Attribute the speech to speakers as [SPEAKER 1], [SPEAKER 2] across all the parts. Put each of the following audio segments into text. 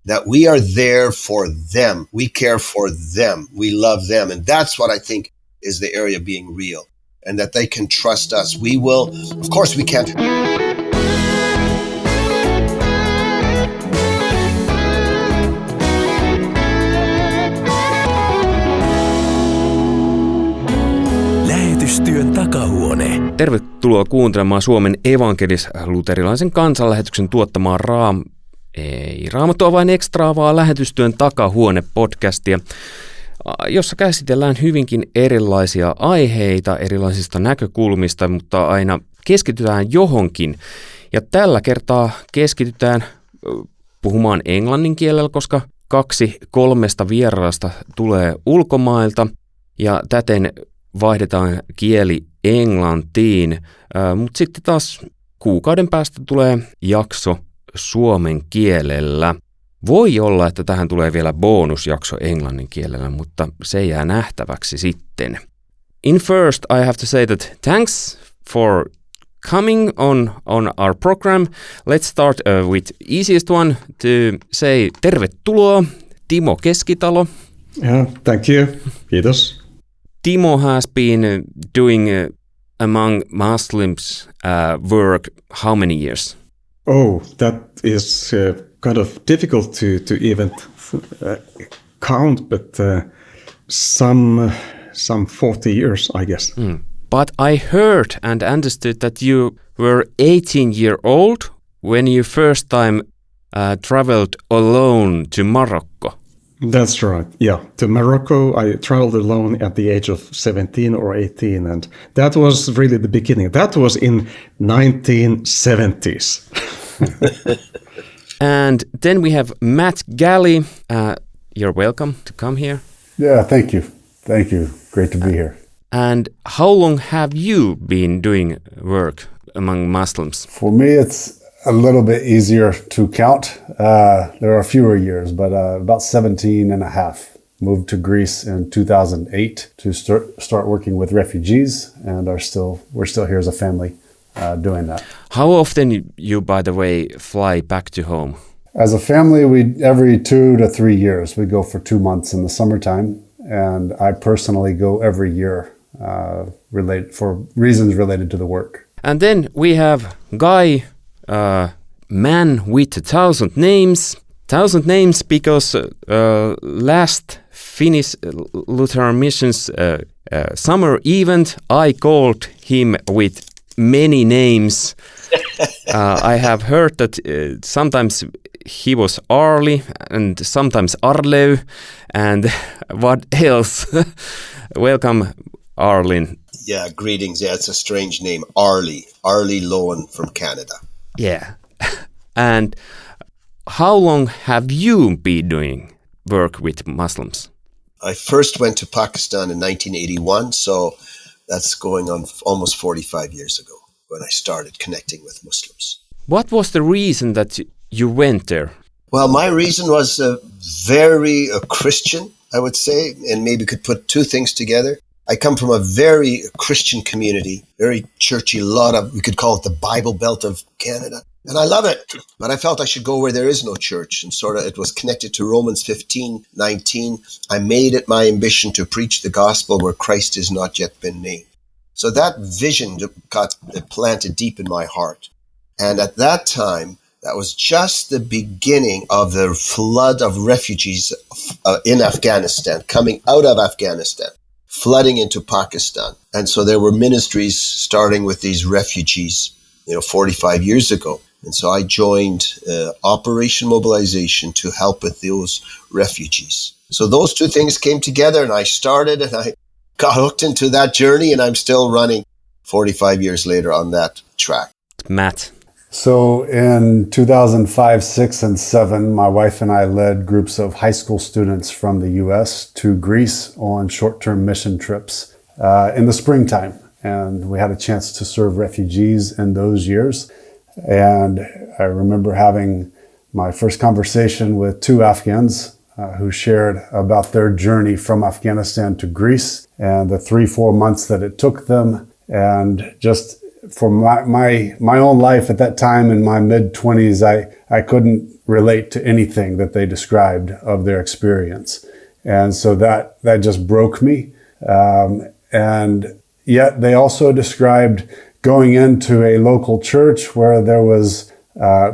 [SPEAKER 1] that we are there for them. We care for them. We love them. And that's what I think is the area of being real, and that they can trust us. We will, of course we can't.
[SPEAKER 2] Lähetystyön takahuone.
[SPEAKER 3] Tervetuloa kuuntelemaan Suomen evankelis-luterilaisen kansanlähetyksen tuottamaa Raamattua vain ekstraa, vaan lähetystyön takahuone-podcastia, jossa käsitellään hyvinkin erilaisia aiheita erilaisista näkökulmista, mutta aina keskitytään johonkin. Ja tällä kertaa keskitytään puhumaan englannin kielellä, koska 2-3 vieraasta tulee ulkomailta ja täten vaihdetaan kieli englantiin, mutta sitten taas kuukauden päästä tulee jakso suomen kielellä. Voi olla, että tähän tulee vielä bonusjakso englannin kielellä, mutta se jää nähtäväksi sitten. In first, I have to say that thanks for coming on our program. Let's start with easiest one to say tervetuloa, Timo Keskitalo.
[SPEAKER 4] Yeah, thank you. Kiitos.
[SPEAKER 3] Timo has been doing among Muslims work how many years?
[SPEAKER 4] Oh, that is kind of difficult to even count, but some 40 years, I guess.
[SPEAKER 3] But I heard and understood that you were 18-year-old when you first time traveled alone to Morocco.
[SPEAKER 4] That's right. Yeah, to Morocco, I traveled alone at the age of 17 or 18, and that was really the beginning. That was in 1970s.
[SPEAKER 3] And then we have Matt Galley. You're welcome to come here.
[SPEAKER 5] Yeah, thank you. Thank you. Great to be here.
[SPEAKER 3] And how long have you been doing work among Muslims?
[SPEAKER 5] For me, it's a little bit easier to count. There are fewer years, but about 17 and a half. Moved to Greece in 2008 to start working with refugees, and we're still here as a family doing that.
[SPEAKER 3] How often you, by the way, fly back to home?
[SPEAKER 5] As a family, every 2 to 3 years, we go for 2 months in the summertime, and I personally go every year for reasons related to the work.
[SPEAKER 3] And then we have Guy, man with 1,000 names. 1,000 names because last Finnish Lutheran Missions summer event, I called him with many names. I have heard that sometimes he was Arli and sometimes Arley and what else? Welcome, Arlin.
[SPEAKER 1] Yeah, greetings. Yeah, it's a strange name, Arley Loewen from Canada.
[SPEAKER 3] Yeah. And how long have you been doing work with Muslims?
[SPEAKER 1] I first went to Pakistan in 1981, so that's going on almost 45 years ago when I started connecting with Muslims.
[SPEAKER 3] What was the reason that you went there?
[SPEAKER 1] Well, my reason was very Christian, I would say, and maybe could put two things together. I come from a very Christian community, very churchy, we could call it the Bible Belt of Canada. And I love it, but I felt I should go where there is no church. And it was connected to Romans 15:19. I made it my ambition to preach the gospel where Christ has not yet been named. So that vision got planted deep in my heart. And at that time, that was just the beginning of the flood of refugees in Afghanistan, coming out of Afghanistan, flooding into Pakistan. And so there were ministries starting with these refugees, 45 years ago. And so I joined Operation Mobilization to help with those refugees. So those two things came together and I started and I got hooked into that journey and I'm still running 45 years later on that track.
[SPEAKER 3] Matt.
[SPEAKER 5] So in 2005, 6, and 7, my wife and I led groups of high school students from the U.S. to Greece on short-term mission trips in the springtime. And we had a chance to serve refugees in those years. And I remember having my first conversation with 2 Afghans who shared about their journey from Afghanistan to Greece and the 3-4 months that it took them, and just for my own life at that time in my mid-20s, I couldn't relate to anything that they described of their experience. And so that just broke me. And yet they also described going into a local church where there was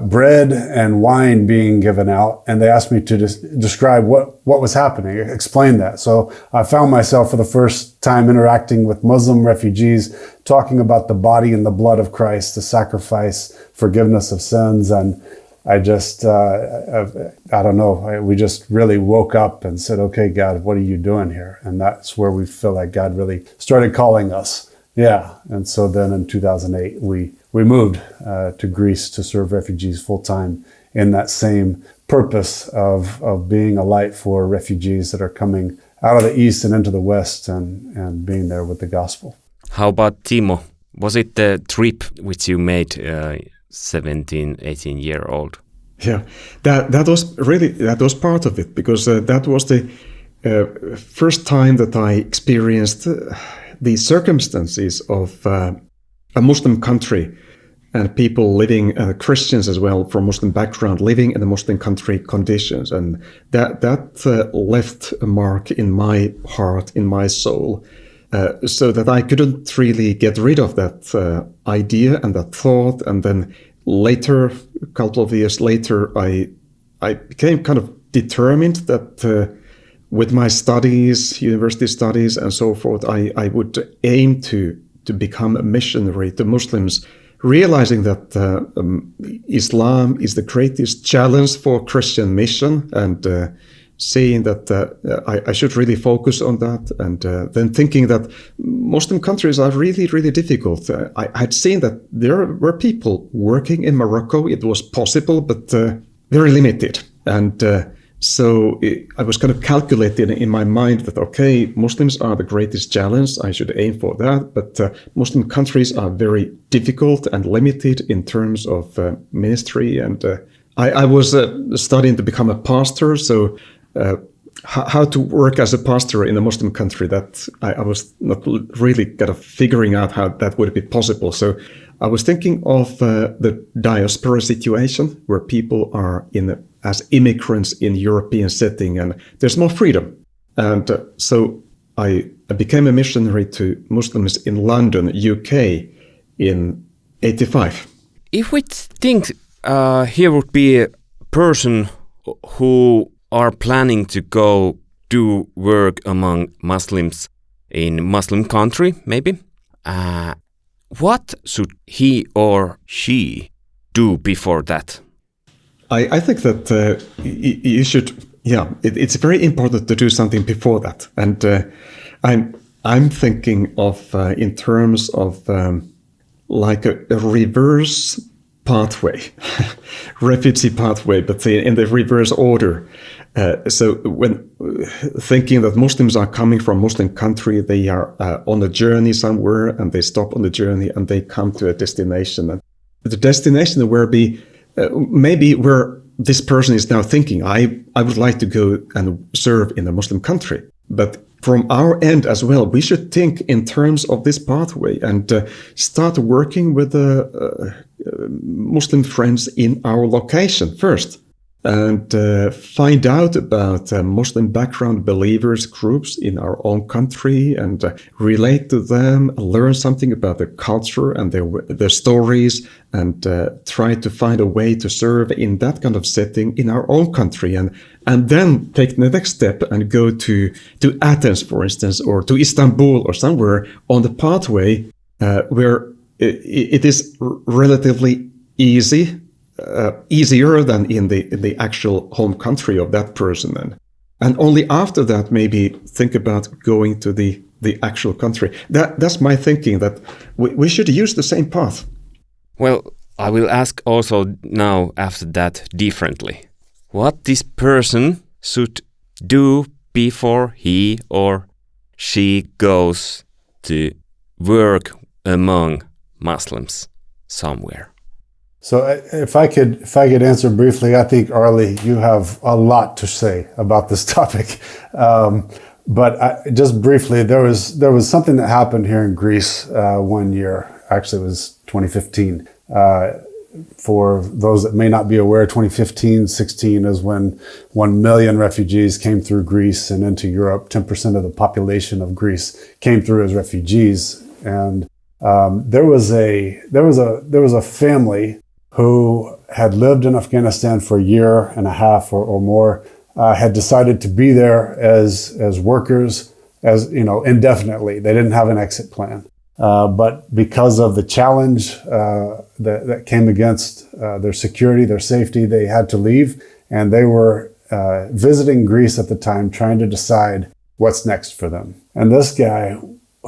[SPEAKER 5] bread and wine being given out, and they asked me to describe what was happening, explain that. So I found myself for the first time interacting with Muslim refugees, talking about the body and the blood of Christ, the sacrifice, forgiveness of sins. And I just, I don't know, we just really woke up and said, okay, God, what are you doing here? And that's where we feel like God really started calling us. Yeah. And so then in 2008, we moved to Greece to serve refugees full time in that same purpose of being a light for refugees that are coming out of the East and into the West and being there with the gospel.
[SPEAKER 3] How about Timo? Was it the trip which you made 17, 18-year-old?
[SPEAKER 4] Yeah, that was part of it, because that was the first time that I experienced the circumstances of a Muslim country and people living, Christians as well from Muslim background, living in a Muslim country conditions, and that left a mark in my heart, in my soul, so that I couldn't really get rid of that idea and that thought. And then later, a couple of years later, I became kind of determined that with my studies, university studies and so forth, I would aim to become a missionary to Muslims, realizing that Islam is the greatest challenge for Christian mission, and seeing that I should really focus on that, and then thinking that Muslim countries are really, really difficult. I had seen that there were people working in Morocco. It was possible, but very limited. And so I was kind of calculating in my mind that, okay, Muslims are the greatest challenge. I should aim for that. But Muslim countries are very difficult and limited in terms of ministry. And I was studying to become a pastor. So how to work as a pastor in a Muslim country, that I was not really kind of figuring out how that would be possible. So I was thinking of the diaspora situation, where people are as immigrants in European setting, and there's more freedom. And so I became a missionary to Muslims in London, UK, in 85.
[SPEAKER 3] If we think here would be a person who are planning to go do work among Muslims in Muslim country, maybe, what should he or she do before that?
[SPEAKER 4] I think that you should, it's very important to do something before that. And I'm thinking of in terms of like a reverse pathway, refugee pathway, but in the reverse order. So when thinking that Muslims are coming from Muslim country, they are on a journey somewhere, and they stop on the journey and they come to a destination. And the destination where maybe where this person is now thinking, I would like to go and serve in a Muslim country. But from our end as well, we should think in terms of this pathway and start working with Muslim friends in our location first, and find out about Muslim background believers groups in our own country, and relate to them, learn something about their culture and their stories, and try to find a way to serve in that kind of setting in our own country, and then take the next step and go to Athens, for instance, or to Istanbul or somewhere on the pathway where it is relatively easier than in the actual home country of that person, and only after that maybe think about going to the actual country. That's my thinking, that we should use the same path.
[SPEAKER 3] Well, I will ask also now after that differently. What this person should do before he or she goes to work among Muslims somewhere?
[SPEAKER 5] So if I could answer briefly, I think, Arli, you have a lot to say about this topic. But just briefly, there was something that happened here in Greece one year. actually it was 2015. For those that may not be aware, 2015-16 is when 1 million refugees came through Greece and into Europe. 10% of the population of Greece came through as refugees. And there was a family who had lived in Afghanistan for a year and a half or more, had decided to be there as workers, indefinitely. They didn't have an exit plan. But because of the challenge that came against their security, their safety, they had to leave. And they were visiting Greece at the time, trying to decide what's next for them. And this guy,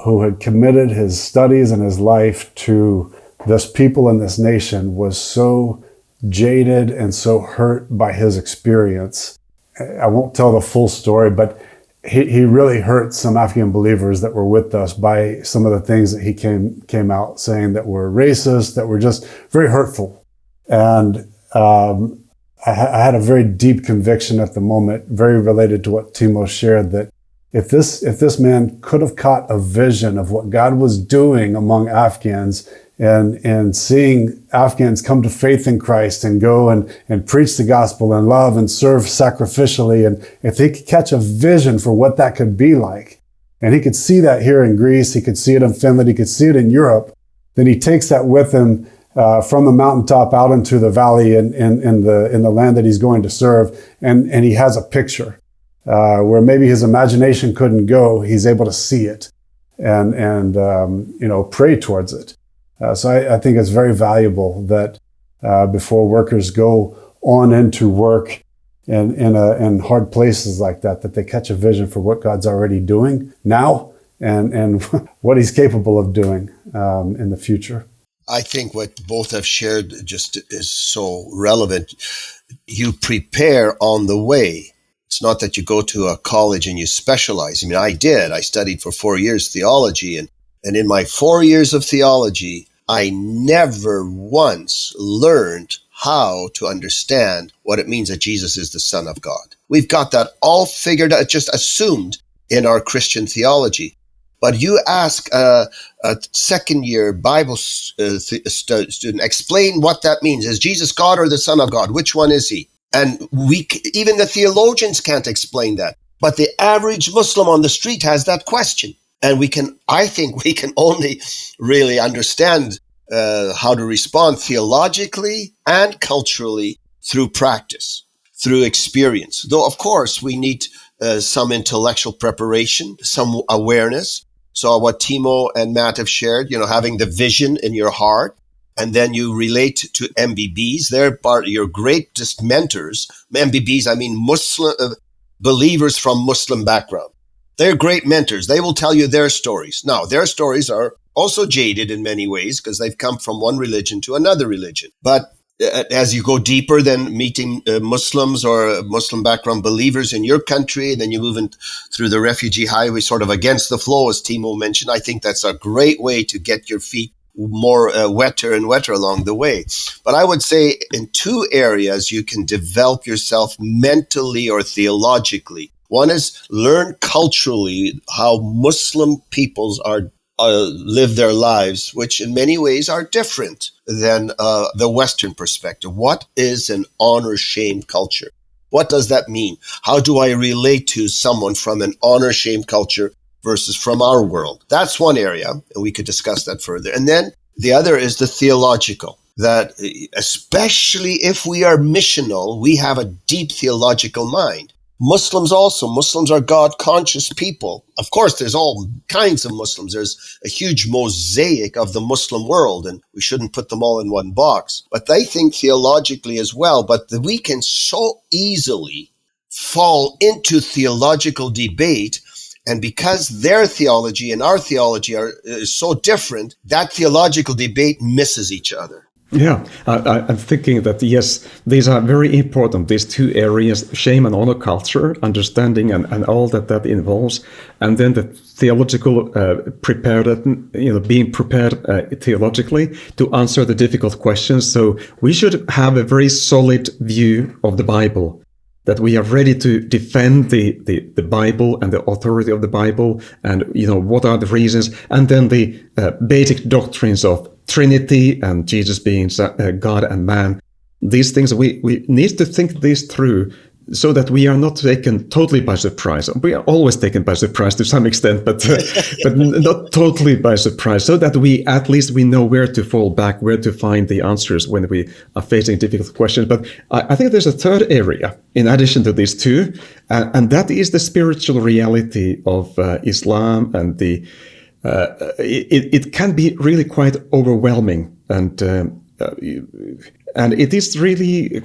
[SPEAKER 5] who had committed his studies and his life to this people in this nation, was so jaded and so hurt by his experience. I won't tell the full story, but he really hurt some Afghan believers that were with us by some of the things that he came out saying that were racist, that were just very hurtful. And I had a very deep conviction at the moment, very related to what Timo shared, that if this man could have caught a vision of what God was doing among Afghans and seeing Afghans come to faith in Christ and go and preach the gospel and love and serve sacrificially, and if he could catch a vision for what that could be like, and he could see that here in Greece, he could see it in Finland, he could see it in Europe, then he takes that with him from the mountaintop out into the valley in the land that he's going to serve, and he has a picture where maybe his imagination couldn't go. He's able to see it and pray towards it. So I think it's very valuable that before workers go on into work in hard places like that they catch a vision for what God's already doing now and what he's capable of doing in the future.
[SPEAKER 1] I think what both have shared just is so relevant. You prepare on the way. It's not that you go to a college and you specialize. I mean, I did. I studied for 4 years theology, and in my 4 years of theology, I never once learned how to understand what it means that Jesus is the Son of God. We've got that all figured out, just assumed in our Christian theology. But you ask a second-year Bible student, explain what that means. Is Jesus God or the Son of God? Which one is he? And even the theologians can't explain that. But the average Muslim on the street has that question. And I think we can only really understand how to respond theologically and culturally through practice, through experience. Though, of course, we need some intellectual preparation, some awareness. So what Timo and Matt have shared, having the vision in your heart, and then you relate to MBBs. They're your greatest mentors. MBBs, I mean Muslim believers from Muslim background. They're great mentors. They will tell you their stories. Now, their stories are also jaded in many ways because they've come from one religion to another religion. But as you go deeper than meeting Muslims or Muslim background believers in your country, then you move in through the refugee highway, sort of against the flow, as Timo mentioned. I think that's a great way to get your feet more wetter and wetter along the way. But I would say in two areas you can develop yourself mentally or theologically. One is learn culturally how Muslim peoples live their lives, which in many ways are different than the Western perspective. What is an honor-shame culture? What does that mean? How do I relate to someone from an honor-shame culture versus from our world? That's one area, and we could discuss that further. And then the other is the theological, that especially if we are missional, we have a deep theological mind. Muslims are God-conscious people. Of course, there's all kinds of Muslims. There's a huge mosaic of the Muslim world, and we shouldn't put them all in one box. But they think theologically as well. But we can so easily fall into theological debate, and because their theology and our theology is so different, that theological debate misses each other.
[SPEAKER 4] Yeah, I'm thinking that, yes, these are very important, these two areas, shame and honor culture, understanding and all that involves, and then the theological being prepared theologically to answer the difficult questions. So we should have a very solid view of the Bible, that we are ready to defend the Bible and the authority of the Bible, and what are the reasons, and then the basic doctrines of Trinity and Jesus being God and man. These things, we need to think these through so that we are not taken totally by surprise. We are always taken by surprise to some extent, but not totally by surprise, so that we know where to fall back, where to find the answers when we are facing difficult questions. But I think there's a third area in addition to these two, and that is the spiritual reality of Islam, and it can be really quite overwhelming, and it is really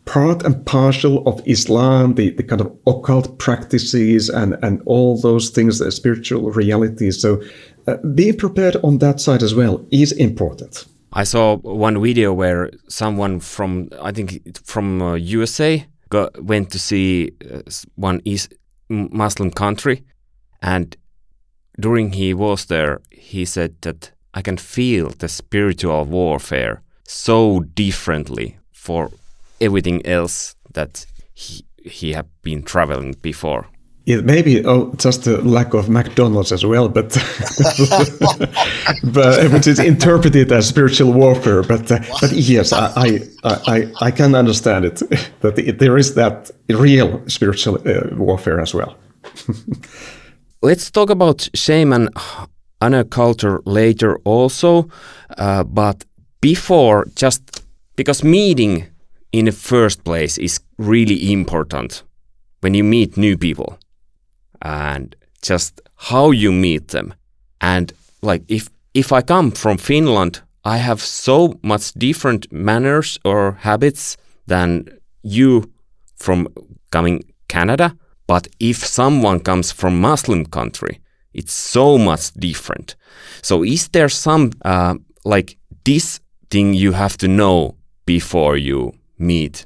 [SPEAKER 4] part and parcel of Islam, the kind of occult practices and all those things, the spiritual realities. So being prepared on that side as well is important.
[SPEAKER 3] I saw one video where someone from USA went to see one Muslim country, and during he was there, he said that I can feel the spiritual warfare so differently for everything else that he had been traveling before.
[SPEAKER 4] It may be just a lack of McDonald's as well, but which is interpreted as spiritual warfare. But yes, I can understand it, that there is that real spiritual warfare as well.
[SPEAKER 3] Let's talk about shame and honor culture later also, but before, just because meeting in the first place is really important when you meet new people, and just how you meet them. And like if I come from Finland, I have so much different manners or habits than you from coming Canada. But if someone comes from Muslim country, it's so much different. So is there some like this thing you have to know before you meet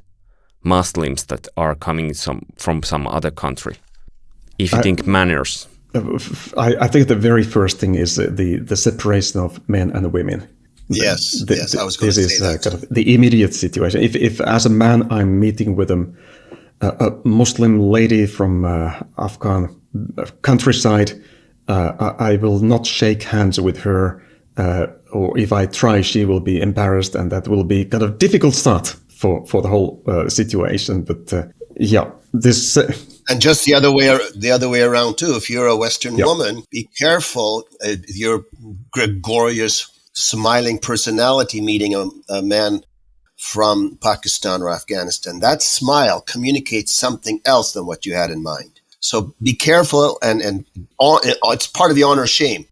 [SPEAKER 3] Muslims that are coming from some other country? If you think manners.
[SPEAKER 4] I think the very first thing is the separation of men and women.
[SPEAKER 1] Yes, I was going to say that. This is
[SPEAKER 4] kind of the immediate situation. If as a man I'm meeting with a Muslim lady from Afghan countryside, I will not shake hands with her, or if I try, she will be embarrassed, and that will be kind of difficult start for the whole situation. But this.
[SPEAKER 1] And just the other way around too. If you're a Western woman, be careful. Your gregarious, smiling personality meeting a man from Pakistan or Afghanistan, that smile communicates something else than what you had in mind. So be careful, and it's part of the honor shame.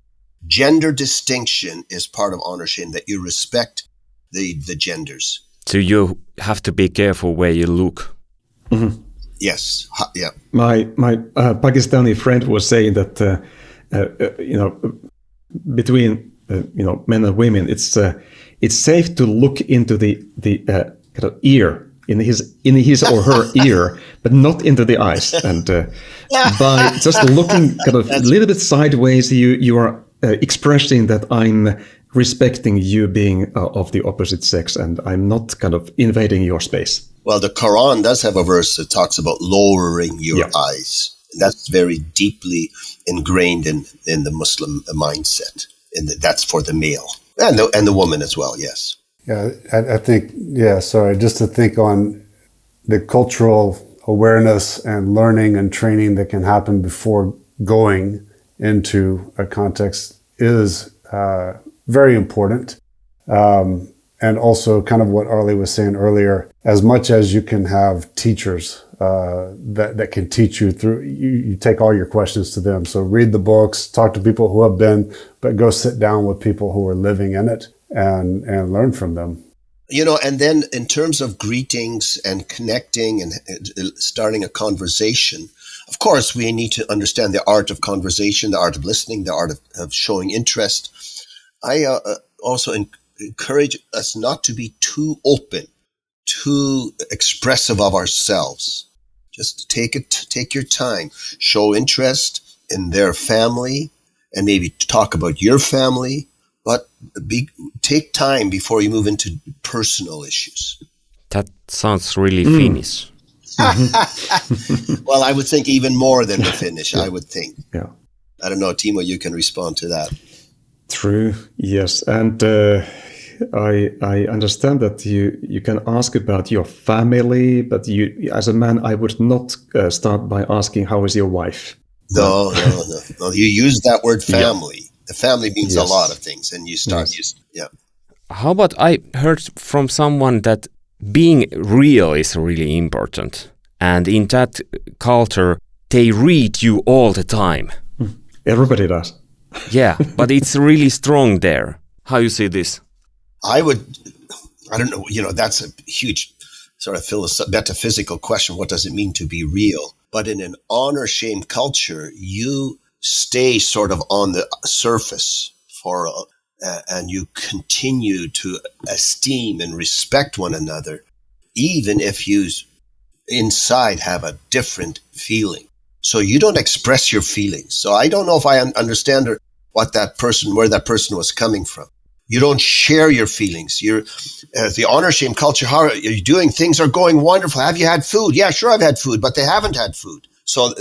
[SPEAKER 1] Gender distinction is part of honor shame, that you respect the genders.
[SPEAKER 3] So you have to be careful where you look.
[SPEAKER 4] Mm-hmm.
[SPEAKER 1] Yes. Yeah.
[SPEAKER 4] My Pakistani friend was saying that between men and women, it's safe to look into the kind of ear in his or her ear, but not into the eyes. And by just looking kind of a little bit sideways, you are expressing that I'm respecting you being of the opposite sex, and I'm not kind of invading your space.
[SPEAKER 1] Well, the Quran does have a verse that talks about lowering your eyes. And that's very deeply ingrained in the Muslim mindset. And that's for the male and the woman as well, yes.
[SPEAKER 5] Yeah, I think, just to think on the cultural awareness and learning and training that can happen before going into a context is very important. And also kind of what Arli was saying earlier, as much as you can have teachers that can teach you through, you take all your questions to them. So read the books, talk to people who have been, but go sit down with people who are living in it and learn from them.
[SPEAKER 1] And then in terms of greetings and connecting and starting a conversation, of course, we need to understand the art of conversation, the art of listening, the art of showing interest. I also encourage us not to be too open, too expressive of ourselves. Just take your time, show interest in their family, and maybe talk about your family, but take time before you move into personal issues.
[SPEAKER 3] That sounds really Finnish.
[SPEAKER 1] Well, I would think even more than the Finnish, I would think.
[SPEAKER 4] Yeah.
[SPEAKER 1] I don't know, Timo, you can respond to that.
[SPEAKER 4] True. Yes, and I understand that you can ask about your family, but you, as a man, I would not start by asking how is your wife.
[SPEAKER 1] No. You use that word family. Yeah. The family means a lot of things, and you start.
[SPEAKER 4] Yes.
[SPEAKER 3] How about I heard from someone that being real is really important, and in that culture, they read you all the time.
[SPEAKER 4] Everybody does.
[SPEAKER 3] Yeah, but it's really strong there. How you see this?
[SPEAKER 1] I don't know, that's a huge sort of metaphysical question. What does it mean to be real? But in an honor-shame culture, you stay sort of on the surface and you continue to esteem and respect one another, even if you inside have a different feeling. So you don't express your feelings. So I don't know if I understand where that person was coming from. You don't share your feelings. You're the honor shame culture. How are you doing? Things are going wonderful. Have you had food? Yeah, sure, I've had food, but they haven't had food. So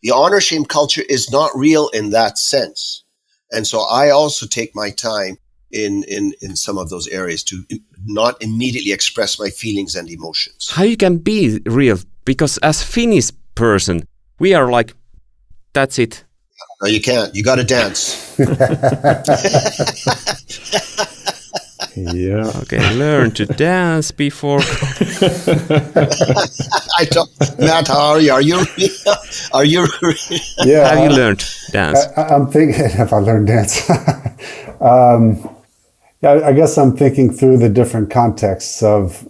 [SPEAKER 1] the honor shame culture is not real in that sense. And so I also take my time in some of those areas to not immediately express my feelings and emotions.
[SPEAKER 3] How you can be real? Because as Finnish person, we are like, that's it.
[SPEAKER 1] No, you can't. You got to dance.
[SPEAKER 4] Yeah.
[SPEAKER 3] Okay, learn to dance before.
[SPEAKER 1] I don't. Matt, how are you? Are you?
[SPEAKER 5] Yeah.
[SPEAKER 3] Have you learned dance?
[SPEAKER 5] I'm thinking if I learned dance. I guess I'm thinking through the different contexts of.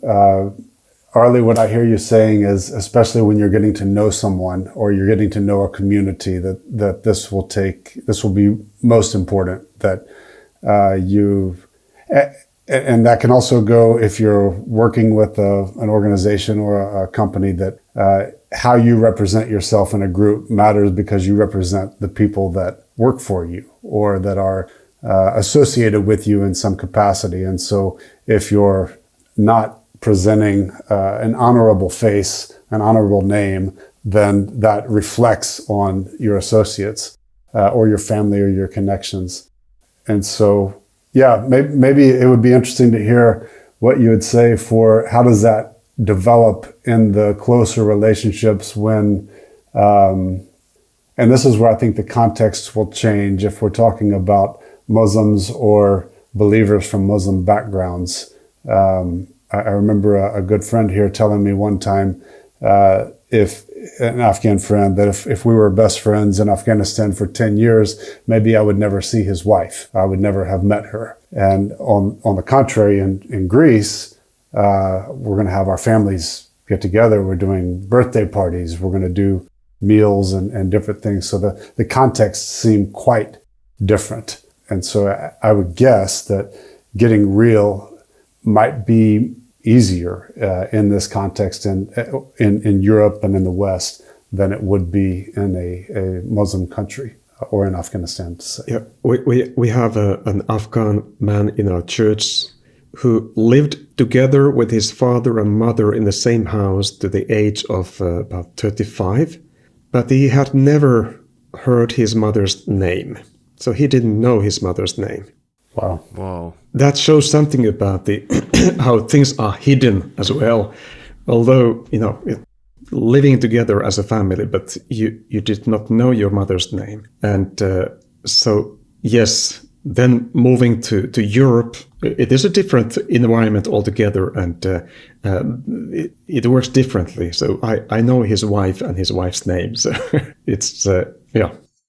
[SPEAKER 5] Arli, what I hear you saying is, especially when you're getting to know someone or you're getting to know a community, that this will be most important, that and that can also go if you're working with an organization or a company, that how you represent yourself in a group matters because you represent the people that work for you or that are associated with you in some capacity. And so if you're not presenting an honorable face, an honorable name, then that reflects on your associates or your family or your connections. And so, maybe it would be interesting to hear what you would say for how does that develop in the closer relationships when, and this is where I think the context will change if we're talking about Muslims or believers from Muslim backgrounds. I remember a good friend here telling me one time, if an Afghan friend, that if we were best friends in Afghanistan for 10 years, maybe I would never see his wife. I would never have met her. And on the contrary, in Greece, we're going to have our families get together. We're doing birthday parties. We're going to do meals and different things. So the contexts seem quite different. And so I would guess that getting real might be easier in this context in Europe and in the West than it would be in a Muslim country or in Afghanistan, to say.
[SPEAKER 4] Yeah, we have an Afghan man in our church who lived together with his father and mother in the same house to the age of about 35, but he had never heard his mother's name. So he didn't know his mother's name.
[SPEAKER 3] Wow.
[SPEAKER 4] That shows something about how things are hidden as well. Although, living together as a family, but you did not know your mother's name. And so, yes, then moving to Europe, it is a different environment altogether, and it works differently. So I know his wife and his wife's name. So it's,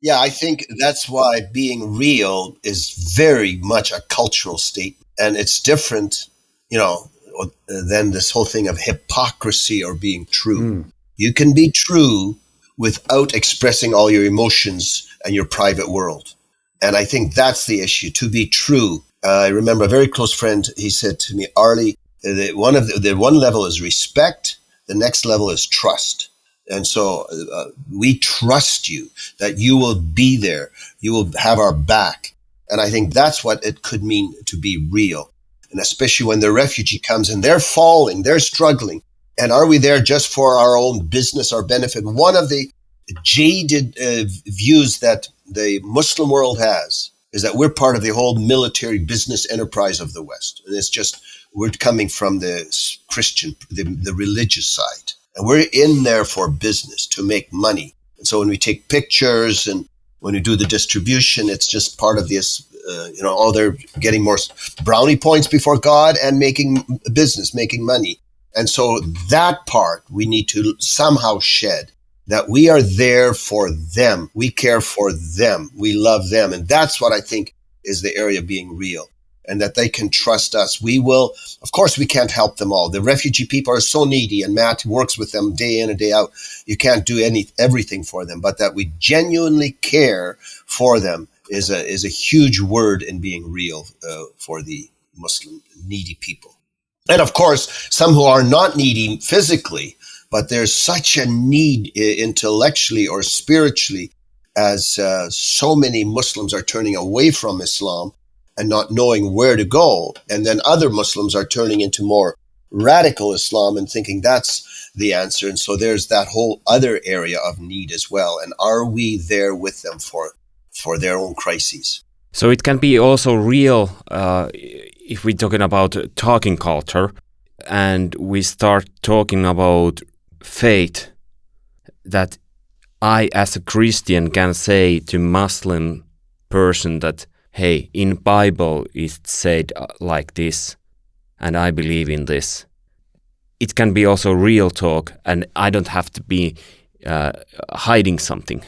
[SPEAKER 1] Yeah, I think that's why being real is very much a cultural statement. And it's different, than this whole thing of hypocrisy or being true. You can be true without expressing all your emotions and your private world. And I think that's the issue, to be true. I remember a very close friend, he said to me, Arli, the one level is respect, the next level is trust. And so we trust you, that you will be there, you will have our back. And I think that's what it could mean to be real. And especially when the refugee comes and they're falling, they're struggling. And are we there just for our own business or benefit? One of the jaded views that the Muslim world has is that we're part of the whole military business enterprise of the West. And it's just, we're coming from the Christian, the religious side. And we're in there for business, to make money. And so when we take pictures and when we do the distribution, it's just part of this, they're getting more brownie points before God and making business, making money. And so that part we need to somehow shed, that we are there for them. We care for them. We love them. And that's what I think is the area of being real, and that they can trust us. We will, of course, we can't help them all. The refugee people are so needy, and Matt works with them day in and day out. You can't do everything for them, but that we genuinely care for them is a huge word in being real for the Muslim needy people. And of course, some who are not needy physically, but there's such a need intellectually or spiritually, as so many Muslims are turning away from Islam and not knowing where to go. And then other Muslims are turning into more radical Islam and thinking that's the answer. And so there's that whole other area of need as well. And are we there with them for their own crises?
[SPEAKER 3] So it can be also real if we're talking about talking culture and we start talking about faith, that I as a Christian can say to Muslim person that, hey, in Bible it's said like this and I believe in this. It can be also real talk, and I don't have to be hiding something.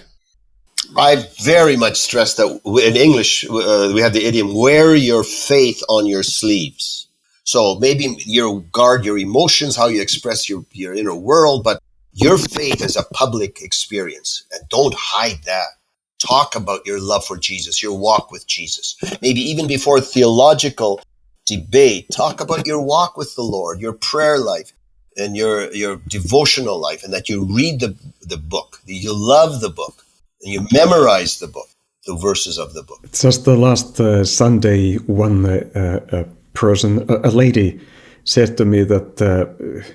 [SPEAKER 1] I very much stress that in English, we have the idiom, wear your faith on your sleeves. So maybe you guard your emotions, how you express your inner world, but your faith is a public experience, and don't hide that. Talk about your love for Jesus, your walk with Jesus. Maybe even before theological debate, talk about your walk with the Lord, your prayer life, and your devotional life, and that you read the book, that you love the book, and you memorize the book, the verses of the book.
[SPEAKER 4] Just the last Sunday, one a lady said to me that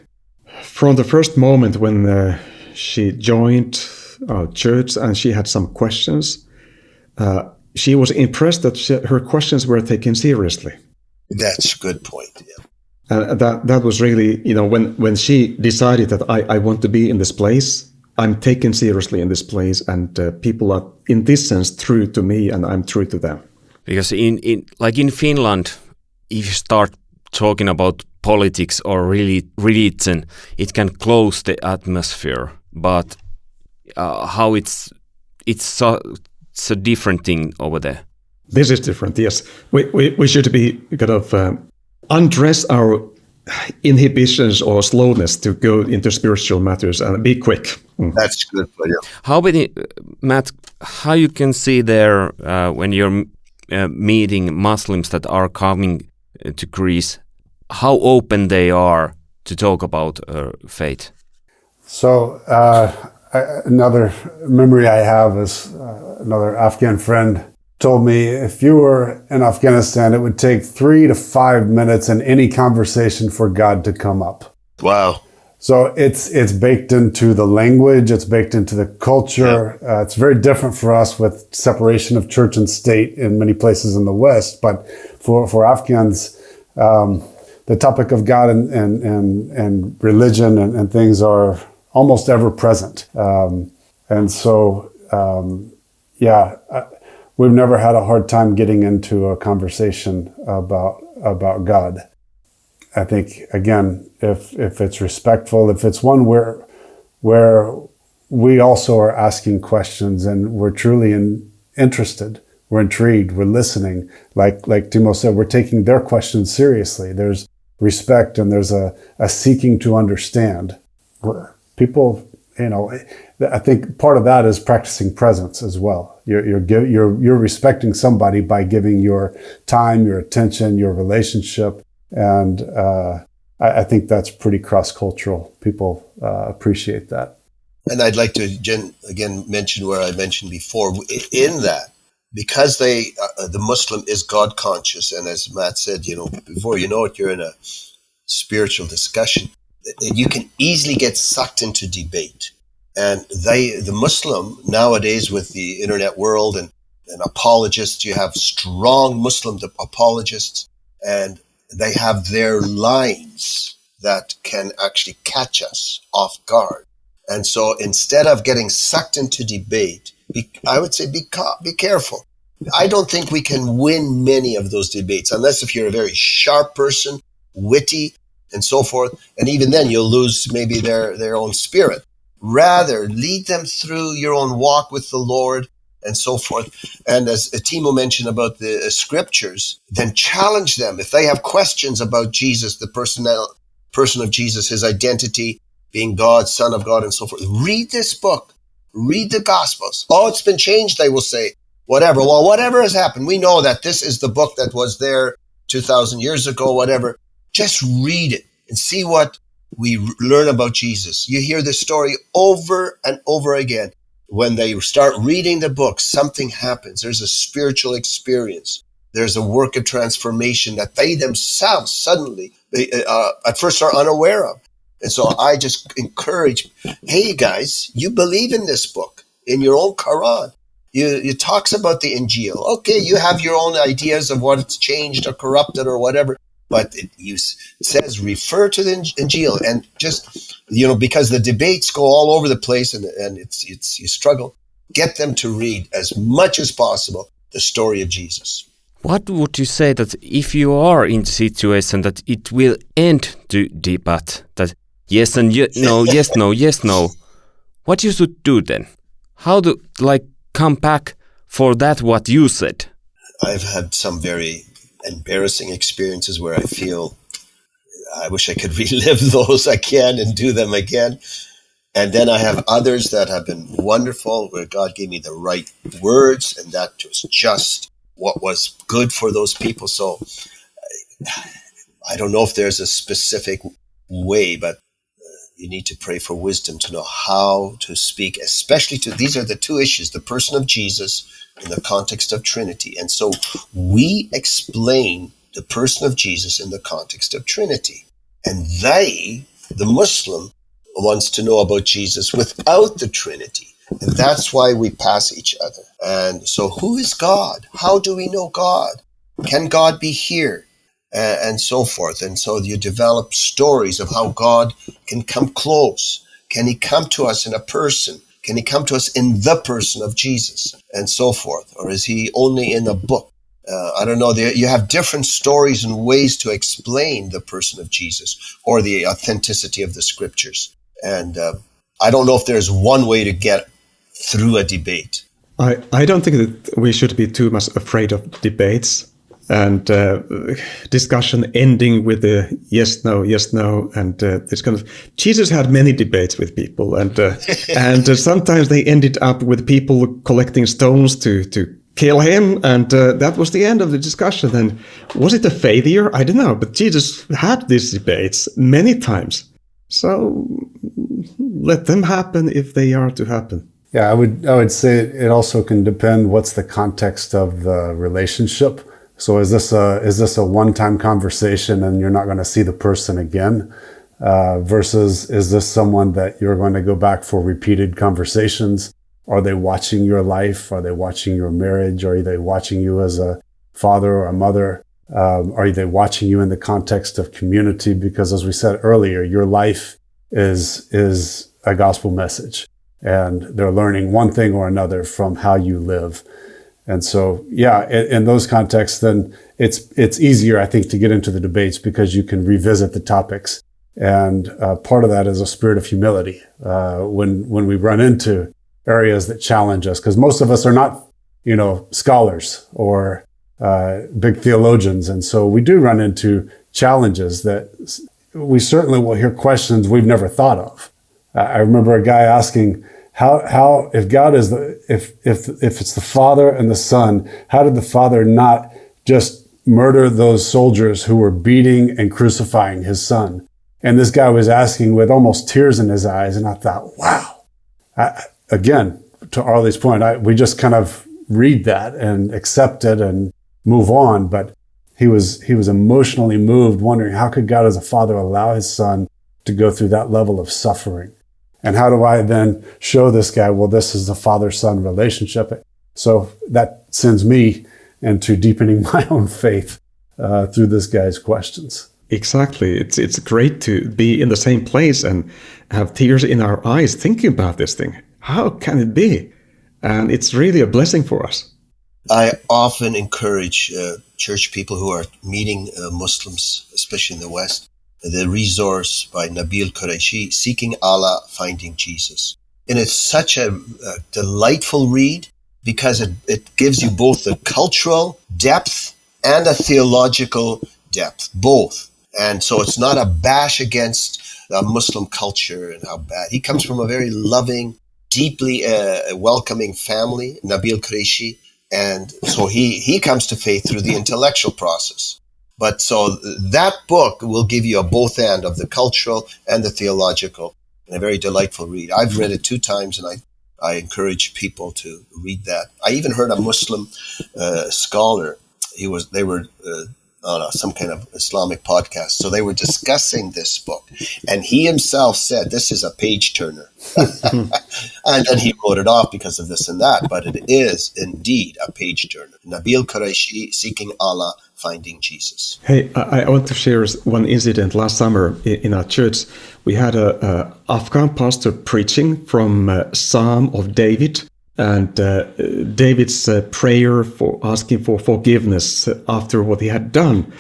[SPEAKER 4] from the first moment when she joined our church and she had some questions, she was impressed that her questions were taken seriously.
[SPEAKER 1] That's a good point, yeah.
[SPEAKER 4] And that was really, when she decided that I want to be in this place, I'm taken seriously in this place, and people are, in this sense, true to me, and I'm true to them.
[SPEAKER 3] Because in Finland, if you start talking about politics or really religion, it can close the atmosphere. But how it's so different thing over there.
[SPEAKER 4] This is different. Yes, we should be kind of undress our inhibitions or slowness to go into spiritual matters and be quick.
[SPEAKER 1] That's good for you.
[SPEAKER 3] How many, Matt? How you can see there when you're meeting Muslims that are coming to Greece, how open they are to talk about faith?
[SPEAKER 5] So another memory I have is another Afghan friend told me if you were in Afghanistan, it would take 3 to 5 minutes in any conversation for God to come up.
[SPEAKER 1] Wow.
[SPEAKER 5] So it's baked into the language, it's baked into the culture. Yeah. It's very different for us with separation of church and state in many places in the West. But for Afghans, the topic of God and religion and things are almost ever present. We've never had a hard time getting into a conversation about God. I think, again, if it's respectful, if it's one where we also are asking questions and we're truly interested, we're intrigued, we're listening. Like Timo said, we're taking their questions seriously. There's respect and there's a seeking to understand. People, I think part of that is practicing presence as well. You're respecting somebody by giving your time, your attention, your relationship, and I think that's pretty cross-cultural. People appreciate that.
[SPEAKER 1] And I'd like to again mention where I mentioned before, in that, because the Muslim is God conscious, and as Matt said, before you're in a spiritual discussion, you can easily get sucked into debate. And the Muslim nowadays, with the internet world and an apologist, you have strong Muslim apologists, and they have their lines that can actually catch us off guard. And so instead of getting sucked into debate, I would say be careful. I don't think we can win many of those debates unless if you're a very sharp person, witty, and so forth. And even then you'll lose maybe their own spirit. Rather, lead them through your own walk with the Lord and so forth. And as Timo mentioned about the scriptures, then challenge them. If they have questions about Jesus, the person of Jesus, his identity, being God, Son of God, and so forth, read this book. Read the Gospels. Oh, it's been changed, they will say. Whatever. Well, whatever has happened, we know that this is the book that was there 2,000 years ago, whatever. Just read it and see what we learn about Jesus. You hear this story over and over again. When they start reading the book, something happens. There's a spiritual experience. There's a work of transformation that they themselves suddenly, at first are unaware of. And so I just encourage, hey guys, you believe in this book, in your own Quran. You talks about the Injil. Okay, you have your own ideas of what it's changed or corrupted or whatever, but it says refer to the Injil, and just, because the debates go all over the place and it's you struggle, get them to read as much as possible the story of Jesus.
[SPEAKER 3] What would you say that if you are in the situation that it will end the debate, that yes and no, yes, no, yes, no, what you should do then? How to come back for that what you said?
[SPEAKER 1] I've had some very embarrassing experiences where I feel I wish I could relive those. I can and do them again. And then I have others that have been wonderful, where God gave me the right words, and that was just what was good for those people. So I don't know if there's a specific way, but you need to pray for wisdom to know how to speak, especially these are the two issues, the person of Jesus in the context of Trinity. And so we explain the person of Jesus in the context of Trinity. And the Muslim, wants to know about Jesus without the Trinity. And that's why we pass each other. And so who is God? How do we know God? Can God be here? And so forth. And so you develop stories of how God can come close. Can he come to us in a person? Can he come to us in the person of Jesus? And so forth. Or is he only in a book? I don't know. You have different stories and ways to explain the person of Jesus or the authenticity of the scriptures. And I don't know if there's one way to get through a debate.
[SPEAKER 4] I don't think that we should be too much afraid of debates and discussion ending with the yes, no, and this kind of. Jesus had many debates with people, and sometimes they ended up with people collecting stones to kill him, and that was the end of the discussion. And was it a failure? I don't know, but Jesus had these debates many times, so let them happen if they are to happen.
[SPEAKER 5] Yeah, I would say it also can depend what's the context of the relationship. So is this a one-time conversation and you're not going to see the person again, versus is this someone that you're going to go back for repeated conversations? Are they watching your life? Are they watching your marriage? Are they watching you as a father or a mother? Are they watching you in the context of community? Because as we said earlier, your life is a gospel message, and they're learning one thing or another from how you live. And so, yeah, in those contexts, then it's easier, I think, to get into the debates because you can revisit the topics. And part of that is a spirit of humility when we run into areas that challenge us, because most of us are not, scholars or big theologians. And so we do run into challenges that we certainly will hear questions we've never thought of. I remember a guy asking, how if God is if it's the Father and the Son, how did the Father not just murder those soldiers who were beating and crucifying his Son? And this guy was asking with almost tears in his eyes, and I thought, wow. Again, to Arley's point, we just kind of read that and accept it and move on. But he was emotionally moved, wondering how could God as a father allow his Son to go through that level of suffering? And how do I then show this guy, well, this is the father-son relationship? So that sends me into deepening my own faith through this guy's questions.
[SPEAKER 4] Exactly. It's great to be in the same place and have tears in our eyes thinking about this thing. How can it be? And it's really a blessing for us.
[SPEAKER 1] I often encourage church people who are meeting Muslims, especially in the West, the resource by Nabil Qureshi, Seeking Allah, Finding Jesus. And it's such a delightful read because it gives you both the cultural depth and a theological depth, both. And so it's not a bash against Muslim culture and how bad. He comes from a very loving, deeply welcoming family, Nabil Qureshi. And so he comes to faith through the intellectual process. But so that book will give you a both end of the cultural and the theological, and a very delightful read. I've read it 2 times, and I encourage people to read that. I even heard a Muslim scholar. They were on some kind of Islamic podcast, so they were discussing this book, and he himself said this is a page turner, and then he wrote it off because of this and that. But it is indeed a page turner. Nabil Qureshi, Seeking Allah, Finding Jesus.
[SPEAKER 4] Hey, I want to share one incident. Last summer in our church, we had a Afghan pastor preaching from Psalm of David. And David's prayer for asking for forgiveness after what he had done,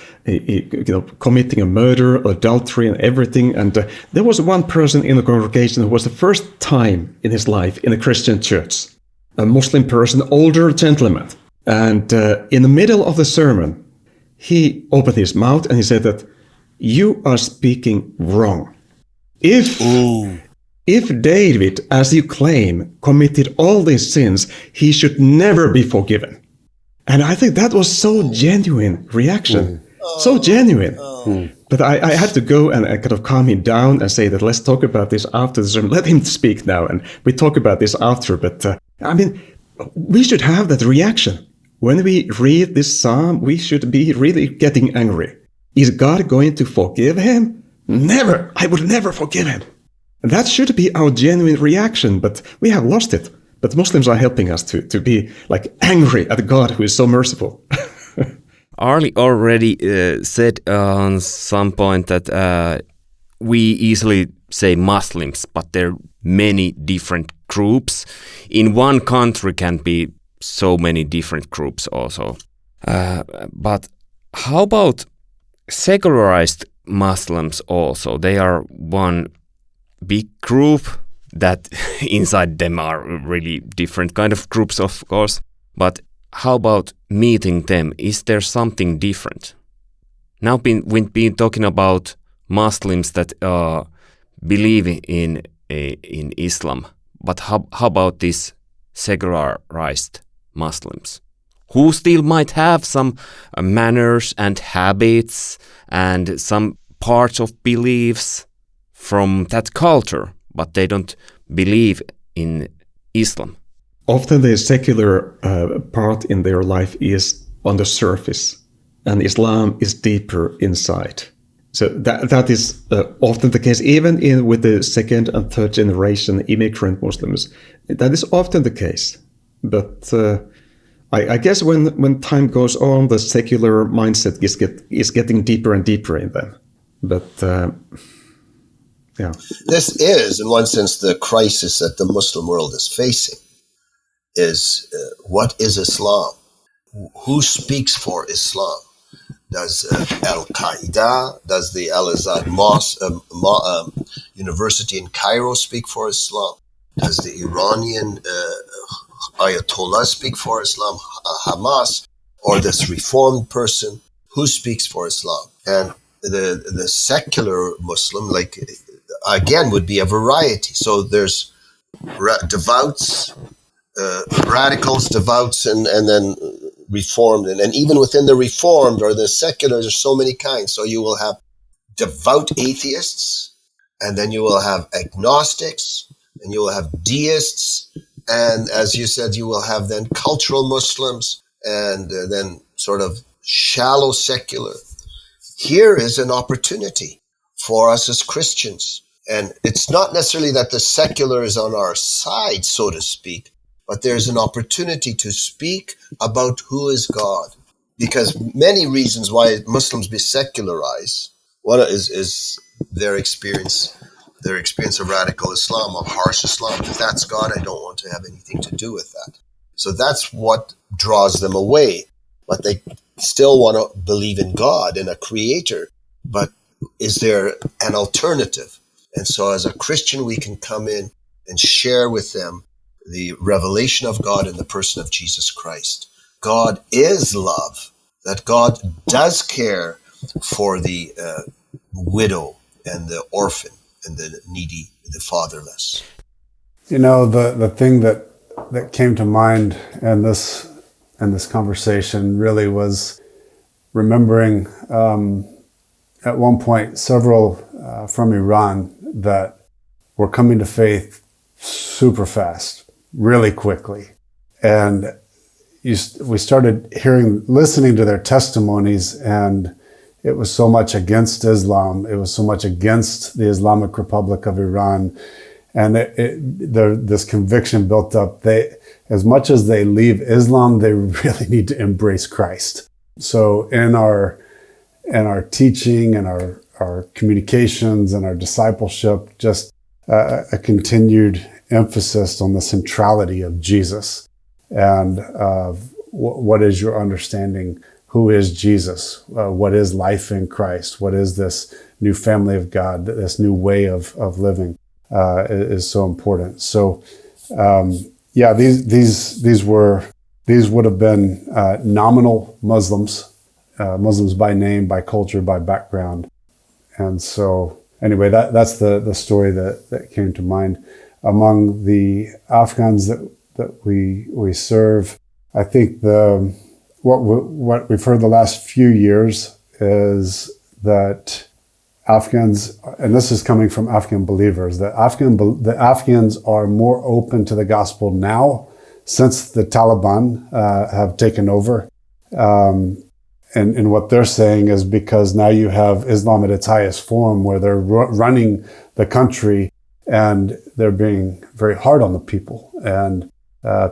[SPEAKER 4] committing a murder, adultery, and everything. And there was one person in the congregation who was the first time in his life in a Christian church, a Muslim person, older gentleman. And in the middle of the sermon, he opened his mouth and he said that you are speaking wrong. If David, as you claim, committed all these sins, he should never be forgiven. And I think that was so genuine reaction. So genuine. But I had to go and kind of calm him down and say that let's talk about this after the sermon. Let him speak now and we talk about this after. But we should have that reaction. When we read this psalm, we should be really getting angry. Is God going to forgive him? Never. I would never forgive him. That should be our genuine reaction, but we have lost it. But Muslims are helping us to be like angry at God who is so merciful.
[SPEAKER 3] Arli already said on some point that we easily say Muslims, but there are many different groups. In one country can be so many different groups also. But how about secularized Muslims also? They are one big group that inside them are really different kind of groups, of course. But how about meeting them? Is there something different? Now we've been talking about Muslims that believe in Islam, but how about these secularized Muslims who still might have some manners and habits and some parts of beliefs from that culture, but they don't believe in Islam?
[SPEAKER 4] Often the secular part in their life is on the surface, and Islam is deeper inside. So that is often the case, even with the second and third generation immigrant Muslims. That is often the case. But I guess when time goes on, the secular mindset is getting deeper and deeper in them. But yeah.
[SPEAKER 1] This is, in one sense, the crisis that the Muslim world is facing, is what is Islam? Who speaks for Islam? Does Al-Qaeda, does the Al-Azhar University in Cairo speak for Islam? Does the Iranian Ayatollah speak for Islam, Hamas, or this reformed person? Who speaks for Islam? And the secular Muslim, like, again, would be a variety. So there's devouts, radicals, devouts, and then reformed. And even within the reformed or the secular, there's so many kinds. So you will have devout atheists, and then you will have agnostics, and you will have deists. And as you said, you will have then cultural Muslims, and then sort of shallow secular. Here is an opportunity for us as Christians. And it's not necessarily that the secular is on our side, so to speak, but there's an opportunity to speak about who is God. Because many reasons why Muslims be secularized, one is their experience of radical Islam, of harsh Islam. If that's God, I don't want to have anything to do with that. So that's what draws them away. But they still want to believe in God, in a creator. But is there an alternative? And so as a Christian, we can come in and share with them the revelation of God in the person of Jesus Christ. God is love, that God does care for the widow and the orphan and the needy, the fatherless.
[SPEAKER 5] You know, the thing that came to mind in this conversation really was remembering at one point several from Iran that were coming to faith super fast, really quickly. And we started listening to their testimonies, and it was so much against Islam. It was so much against the Islamic Republic of Iran. And this conviction built up. As much as they leave Islam, they really need to embrace Christ. So in our teaching and our communications and our discipleship, just a continued emphasis on the centrality of Jesus and what is your understanding? Who is Jesus? What is life in Christ? What is this new family of God? This new way of living is so important. So, these would have been nominal Muslims, Muslims by name, by culture, by background. And so, anyway, that's the story that came to mind. Among the Afghans that we serve, I think what we've heard the last few years is that Afghans, and this is coming from Afghan believers, that the Afghans are more open to the gospel now since the Taliban have taken over. And what they're saying is because now you have Islam at its highest form, where they're running the country and they're being very hard on the people, and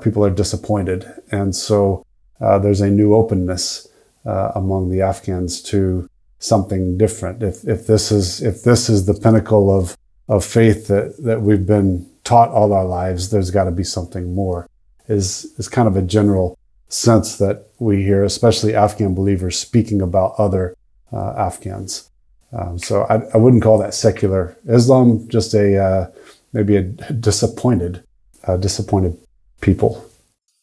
[SPEAKER 5] people are disappointed. And so there's a new openness among the Afghans to something different. If this is the pinnacle of faith that we've been taught all our lives, there's got to be something more. Is kind of a general sense that we hear, especially Afghan believers speaking about other Afghans. So I wouldn't call that secular Islam, just maybe a disappointed people.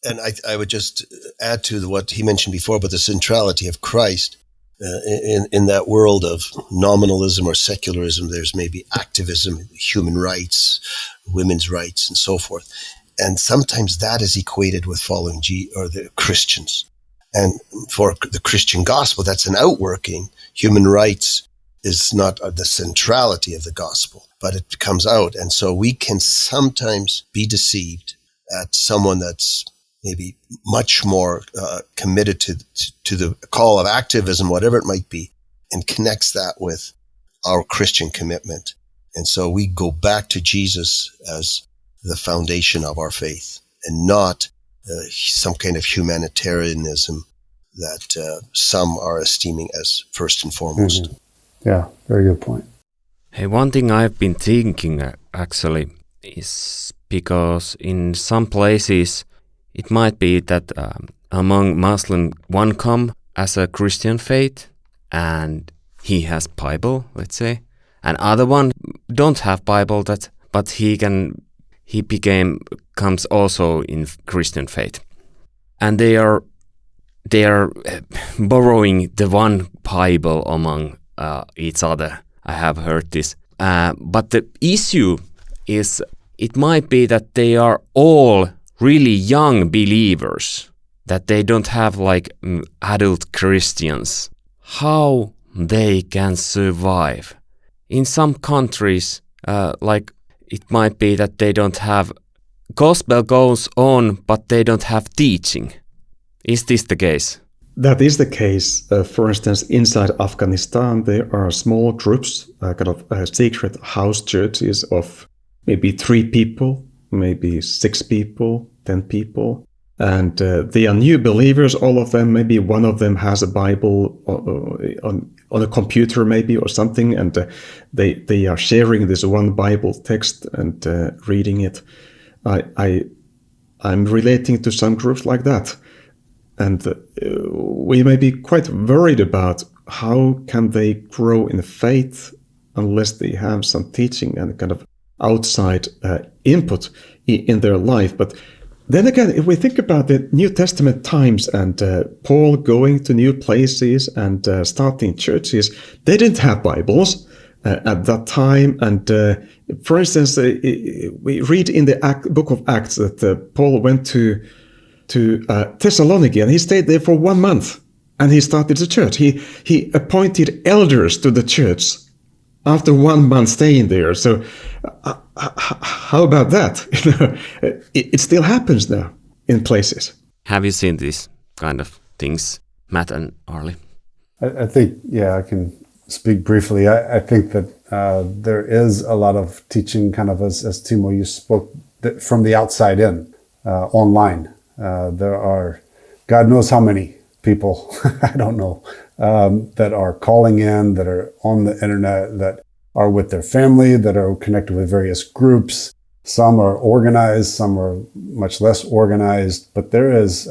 [SPEAKER 1] And I would just add to what he mentioned before about the centrality of Christ. In that world of nominalism or secularism, there's maybe activism, human rights, women's rights, and so forth. And sometimes that is equated with following the Christians. And for the Christian gospel, that's an outworking. Human rights is not the centrality of the gospel, but it comes out. And so we can sometimes be deceived at someone that's maybe much more committed to the call of activism, whatever it might be, and connects that with our Christian commitment. And so we go back to Jesus as the foundation of our faith, and not some kind of humanitarianism that some are esteeming as first and foremost.
[SPEAKER 5] Mm-hmm. Yeah, very good point.
[SPEAKER 3] Hey, one thing I've been thinking actually is because in some places it might be that among Muslim one come as a Christian faith and he has Bible, let's say, and other one don't have Bible but he comes also in Christian faith, and they are borrowing the one Bible among each other. I have heard this, but the issue is it might be that they are all really young believers, that they don't have like adult Christians. How they can survive in some countries, like it might be that they don't have gospel goes on, but they don't have teaching. Is this the case?
[SPEAKER 4] That is the case. For instance, inside Afghanistan, there are small groups, secret house churches of maybe 3 people maybe 6 people, 10 people. And they are new believers, all of them. Maybe one of them has a Bible on a computer maybe or something, and they are sharing this one Bible text and reading it. I'm relating to some groups like that. And we may be quite worried about how can they grow in faith unless they have some teaching and kind of outside input in their life. But then again, if we think about the New Testament times and Paul going to new places and starting churches, they didn't have Bibles at that time. And for instance, we read in the book of Acts that Paul went to Thessaloniki, and he stayed there for 1 month, and he started the church. He appointed elders to the church after 1 month staying there. So how about that? It still happens now in places.
[SPEAKER 3] Have you seen these kind of things, Matt and Arli?
[SPEAKER 5] I think, I can speak briefly. I think that there is a lot of teaching, kind of as Timo, you spoke, from the outside in, online. There are, God knows how many people, I don't know, that are calling in, that are on the internet, that are with their family, that are connected with various groups. Some are organized, some are much less organized, but there is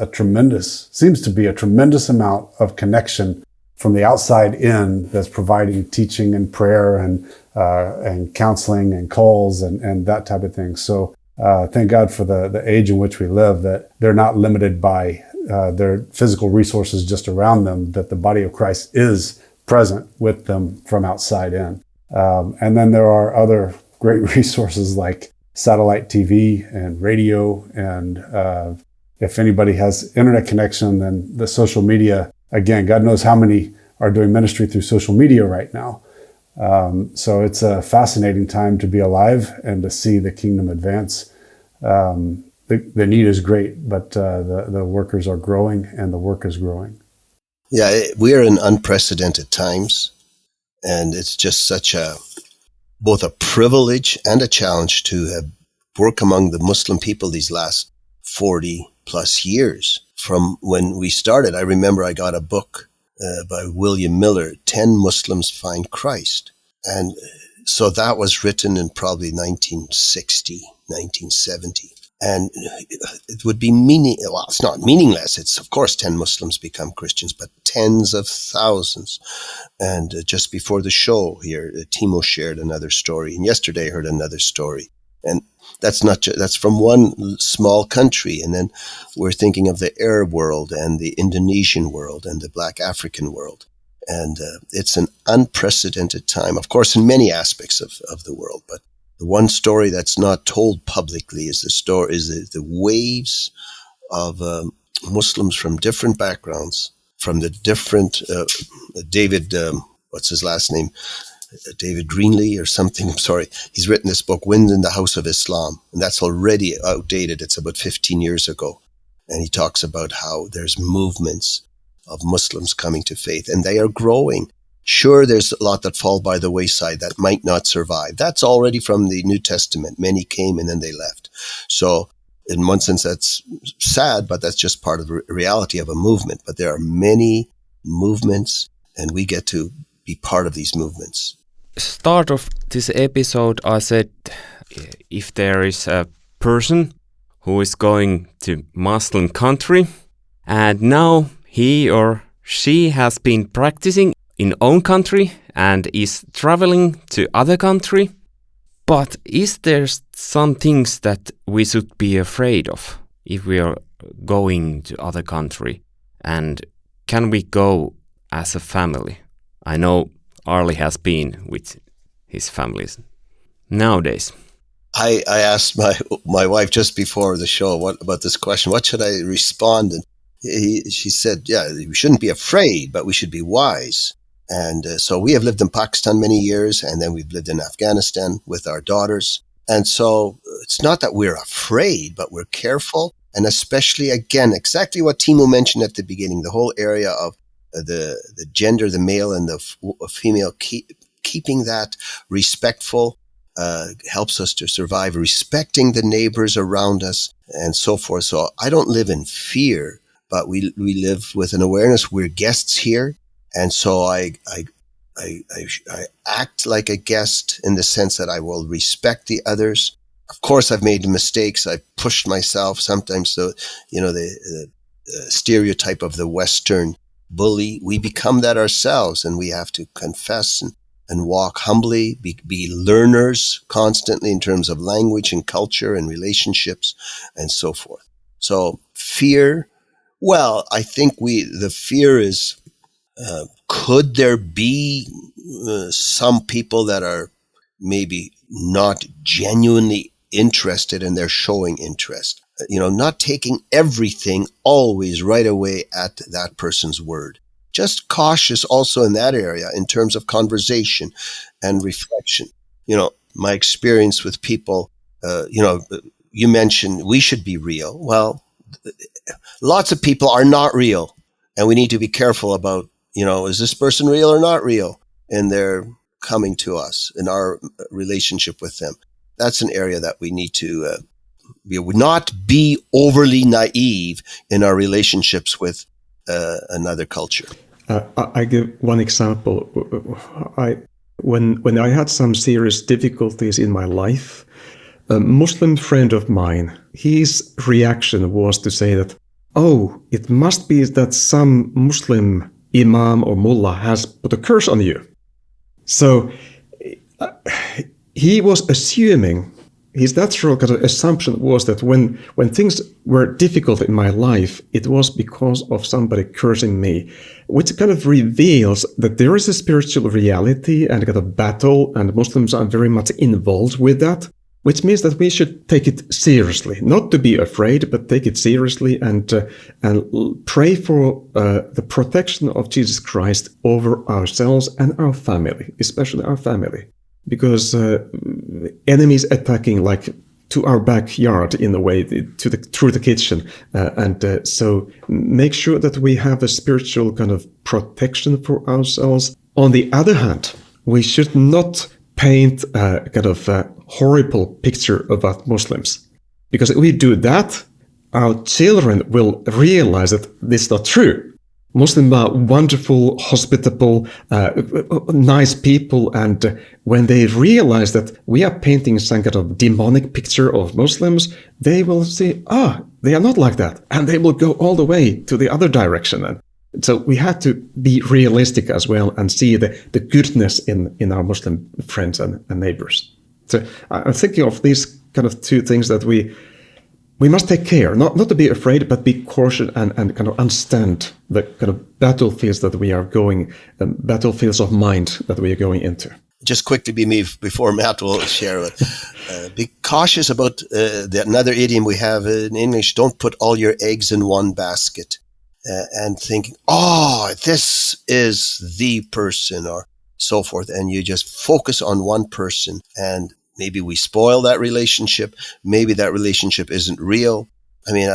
[SPEAKER 5] seems to be a tremendous amount of connection from the outside in that's providing teaching and prayer and counseling and calls and that type of thing. So thank God for the age in which we live, that they're not limited by their physical resources just around them, that the body of Christ is present with them from outside in. And then there are other great resources like satellite TV and radio. And if anybody has internet connection, then the social media, again, God knows how many are doing ministry through social media right now. So it's a fascinating time to be alive and to see the kingdom advance. The need is great, but the workers are growing and the work is growing.
[SPEAKER 1] Yeah, we are in unprecedented times, and it's just both a privilege and a challenge to have worked among the Muslim people these last 40 plus years. From when we started, I remember I got a book by William Miller, 10 Muslims Find Christ. And so that was written in probably 1960, 1970. And it would be it's not meaningless. It's, of course, 10 Muslims become Christians, but tens of thousands. And just before the show here, Timo shared another story. And yesterday I heard another story. And that's from one small country. And then we're thinking of the Arab world and the Indonesian world and the Black African world. And it's an unprecedented time, of course, in many aspects of the world. But the one story that's not told publicly is the waves of Muslims from different backgrounds, from the different David, what's his last name? David Greenlee or something. I'm sorry. He's written this book, Wind in the House of Islam, and that's already outdated. It's about 15 years ago. And he talks about how there's movements of Muslims coming to faith, and they are growing. Sure, there's a lot that fall by the wayside that might not survive. That's already from the New Testament. Many came and then they left. So in one sense, that's sad, but that's just part of the reality of a movement. But there are many movements, and we get to be part of these movements.
[SPEAKER 3] Start of this episode, I said if there is a person who is going to Muslim country and now he or she has been practicing in own country and is traveling to other country, but is there some things that we should be afraid of if we are going to other country, and can we go as a family? I know Arli has been with his families nowadays.
[SPEAKER 1] I asked my wife just before the show about this question. What should I respond? And she said, we shouldn't be afraid, but we should be wise. And so we have lived in Pakistan many years, and then we've lived in Afghanistan with our daughters. And so it's not that we're afraid, but we're careful. And especially, again, exactly what Timo mentioned at the beginning, the whole area of the gender, the male and the female, keeping that respectful. helps us to survive, respecting the neighbors around us and so forth. So I don't live in fear, but we live with an awareness we're guests here. And so I act like a guest in the sense that I will respect the others. Of course, I've made mistakes. I've pushed myself. Sometimes the stereotype of the Western bully, we become that ourselves, and we have to confess and walk humbly, be learners constantly in terms of language and culture and relationships and so forth. So fear, well, I think the fear is, could there be some people that are maybe not genuinely interested and they're showing interest? Not taking everything always right away at that person's word. Just cautious also in that area in terms of conversation and reflection. My experience with people, you mentioned we should be real. Well, lots of people are not real, and we need to be careful about, is this person real or not real in their coming to us, in our relationship with them. That's an area that we need to we would not be overly naive in our relationships with another culture.
[SPEAKER 4] I give one example. When I had some serious difficulties in my life, a Muslim friend of mine, his reaction was to say that, oh, it must be that some Muslim imam or mullah has put a curse on you. So he was assuming, his natural kind of assumption was that when things were difficult in my life, it was because of somebody cursing me, which kind of reveals that there is a spiritual reality and a kind of battle, and Muslims are very much involved with that, which means that we should take it seriously, not to be afraid, but take it seriously and pray for the protection of Jesus Christ over ourselves and our family, especially our family. Because enemies attacking like to our backyard in a way, through the kitchen, so make sure that we have a spiritual kind of protection for ourselves. On the other hand, we should not paint a kind of a horrible picture about Muslims, because if we do that, our children will realize that this is not true. Muslims are wonderful, hospitable, nice people, and when they realize that we are painting some kind of demonic picture of Muslims, they will say, they are not like that, and they will go all the way to the other direction. And so we have to be realistic as well and see the goodness in our Muslim friends and neighbors. So I'm thinking of these kind of two things that we must take care, not to be afraid, but be cautious and kind of understand the kind of battlefields that we are going, battlefields of mind that we are going into.
[SPEAKER 1] Just quickly before Matt will share it, be cautious about another idiom we have in English, don't put all your eggs in one basket and thinking, this is the person or so forth, and you just focus on one person, and maybe we spoil that relationship. Maybe that relationship isn't real. I mean,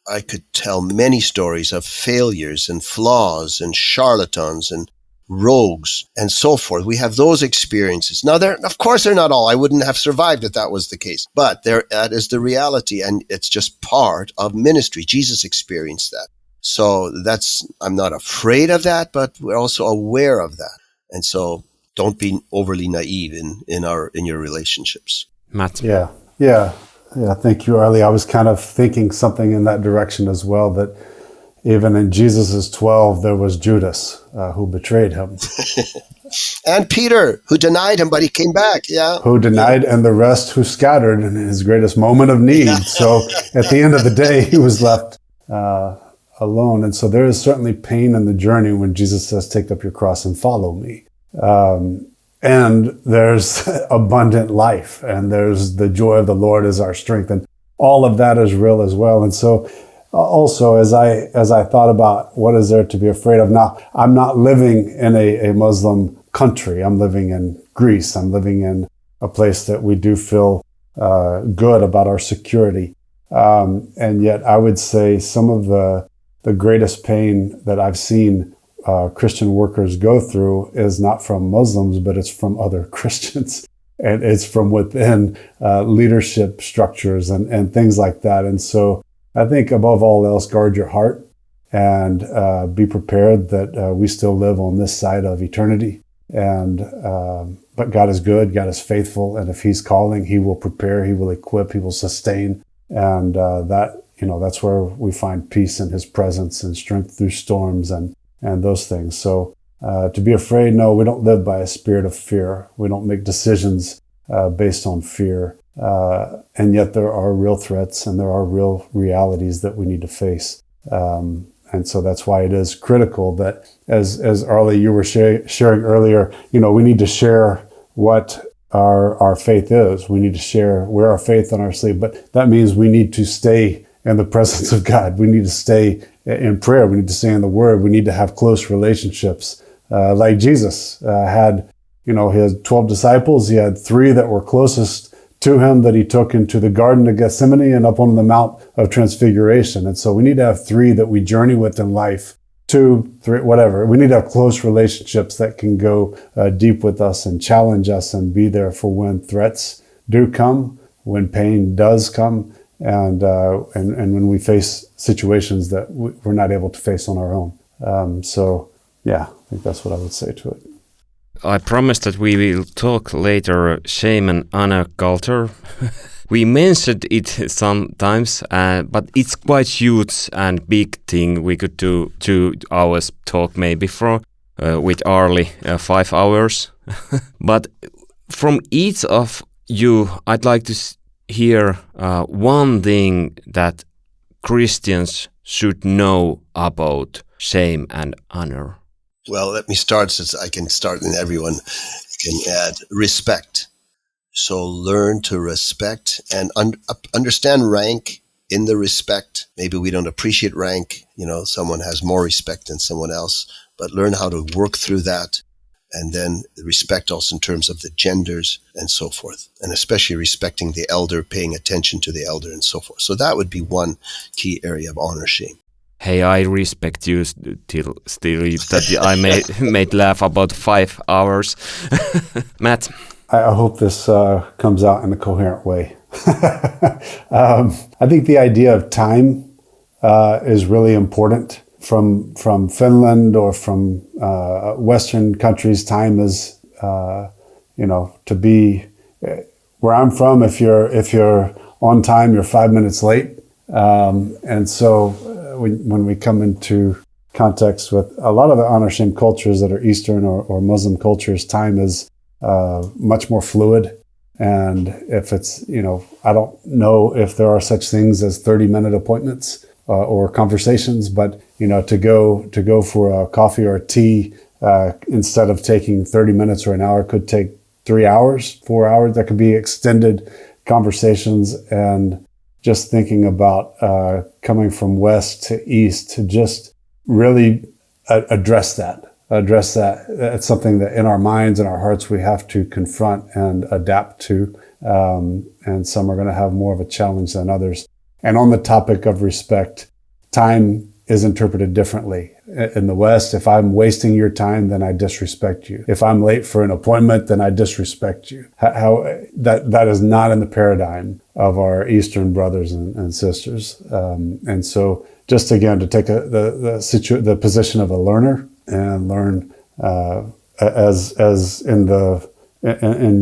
[SPEAKER 1] I could tell many stories of failures and flaws and charlatans and rogues and so forth. We have those experiences. Now, of course, they're not all. I wouldn't have survived if that was the case. But that is the reality, and it's just part of ministry. Jesus experienced that. So I'm not afraid of that, but we're also aware of that. And so don't be overly naive in your relationships.
[SPEAKER 3] Matt.
[SPEAKER 5] Yeah. Thank you, Arli. I was kind of thinking something in that direction as well, that even in Jesus' 12, there was Judas who betrayed him.
[SPEAKER 1] And Peter, who denied him, but he came back. Yeah.
[SPEAKER 5] Who denied, and the rest who scattered in his greatest moment of need. Yeah. So at the end of the day, he was left alone. And so there is certainly pain in the journey when Jesus says, take up your cross and follow me. And there's abundant life, and there's the joy of the Lord is our strength, and all of that is real as well. And so also, as I thought about what is there to be afraid of, now I'm not living in a Muslim country. I'm living in Greece. I'm living in a place that we do feel good about our security. And yet I would say some of the greatest pain that I've seen Christian workers go through is not from Muslims, but it's from other Christians. and it's from within leadership structures and things like that. And so I think above all else, guard your heart and be prepared that we still live on this side of eternity. And but God is good, God is faithful, and if He's calling, He will prepare, He will equip, He will sustain, and that's where we find peace in His presence and strength through storms and those things. So to be afraid, no, we don't live by a spirit of fear. We don't make decisions based on fear, and yet there are real threats and there are real realities that we need to face. And so that's why it is critical that, as Arli, you were sharing earlier, we need to share what our faith is. We need to share, wear our faith on our sleeve, but that means we need to stay in the presence of God. We need to stay in prayer. We need to stay in the Word. We need to have close relationships. Like Jesus had, he had 12 disciples. He had 3 that were closest to him that he took into the Garden of Gethsemane and up on the Mount of Transfiguration. And so we need to have 3 that we journey with in life, 2, 3, whatever. We need to have close relationships that can go deep with us and challenge us and be there for when threats do come, when pain does come, and when we face situations that we're not able to face on our own. So yeah, I think that's what I would say to it.
[SPEAKER 3] I promise that we will talk later shame and honor culture. We mentioned it sometimes, but it's quite huge and big thing. We could do 2 hours talk maybe for with Arli 5 hours. But from each of you, I'd like to hear one thing that Christians should know about shame and honor.
[SPEAKER 1] Well, let me start, since I can start and everyone can add. Respect. So learn to respect and understand rank in the respect. Maybe we don't appreciate rank. Someone has more respect than someone else, but learn how to work through that. And then respect also in terms of the genders and so forth. And especially respecting the elder, paying attention to the elder and so forth. So that would be one key area of honor shame.
[SPEAKER 3] Hey, I respect you still that I made laugh about 5 hours. Matt?
[SPEAKER 5] I hope this comes out in a coherent way. I think the idea of time is really important. From Finland or from Western countries, time is, to be where I'm from. If you're on time, you're 5 minutes late. And so when we come into context with a lot of the honor shame cultures that are Eastern or Muslim cultures, time is much more fluid. And if it's, I don't know if there are such things as 30-minute appointments or conversations, but, to go for a coffee or a tea instead of taking 30 minutes or an hour could take 3 hours, 4 hours. That could be extended conversations. And just thinking about coming from west to east to just really address that. It's something that in our minds and our hearts we have to confront and adapt to. And some are going to have more of a challenge than others. And on the topic of respect, time is interpreted differently. In the West, if I'm wasting your time, then I disrespect you. If I'm late for an appointment, then I disrespect you. That is not in the paradigm of our Eastern brothers and sisters. And so just again, to take the position of a learner and learn as in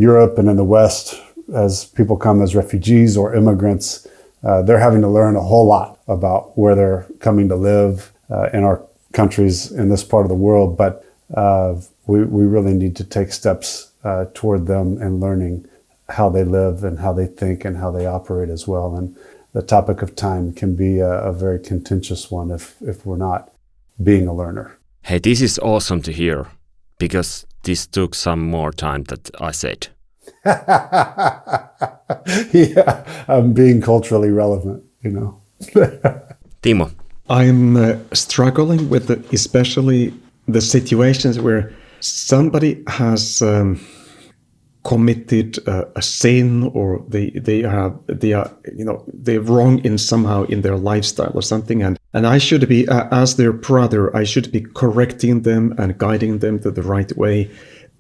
[SPEAKER 5] Europe and in the West, as people come as refugees or immigrants, they're having to learn a whole lot about where they're coming to live in our countries in this part of the world. But we really need to take steps toward them and learning how they live and how they think and how they operate as well. And the topic of time can be a very contentious one if we're not being a learner.
[SPEAKER 3] Hey, this is awesome to hear, because this took some more time that I said.
[SPEAKER 5] Yeah, I'm being culturally relevant,
[SPEAKER 3] Timo?
[SPEAKER 4] I'm struggling with especially the situations where somebody has committed a sin, or they're wrong in somehow in their lifestyle or something, and I should be as their brother, I should be correcting them and guiding them to the right way.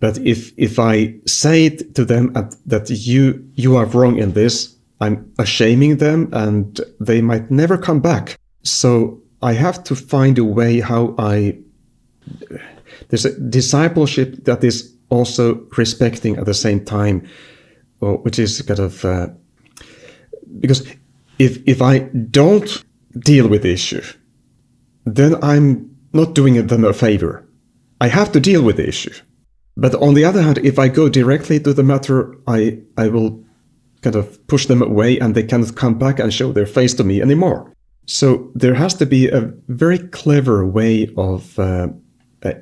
[SPEAKER 4] But if I say it to them that you are wrong in this, I'm shaming them and they might never come back. So I have to find a way how there's a discipleship that is also respecting at the same time, which is kind of, because if I don't deal with the issue, then I'm not doing them a favor. I have to deal with the issue. But on the other hand, if I go directly to the matter, I will kind of push them away and they cannot come back and show their face to me anymore. So there has to be a very clever way of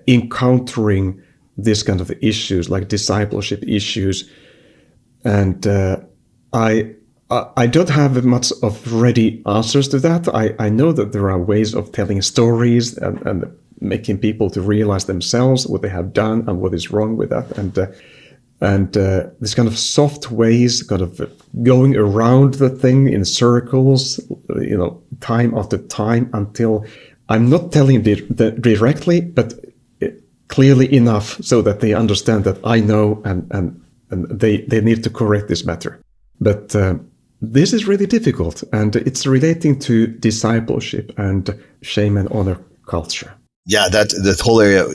[SPEAKER 4] encountering this kind of issues, like discipleship issues. And I don't have much of ready answers to that. I know that there are ways of telling stories and making people to realize themselves what they have done and what is wrong with that. And this kind of soft ways, kind of going around the thing in circles, time after time, until I'm not telling directly, but clearly enough so that they understand that I know and they need to correct this matter. But this is really difficult, and it's relating to discipleship and shame and honor culture.
[SPEAKER 1] Yeah, that whole area,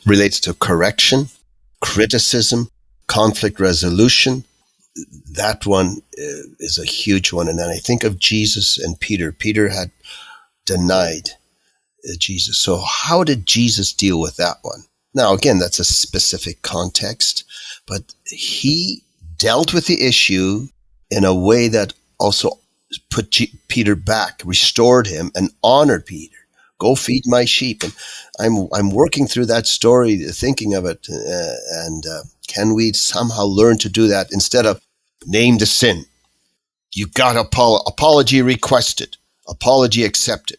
[SPEAKER 1] relates to correction, criticism, conflict resolution. That one is a huge one. And then I think of Jesus and Peter. Peter had denied Jesus. So how did Jesus deal with that one? Now, again, that's a specific context, but he dealt with the issue in a way that also put Peter back, restored him, and honored Peter. Go feed my sheep. And I'm working through that story, thinking of it, and can we somehow learn to do that instead of name the sin? You got apology requested, apology accepted.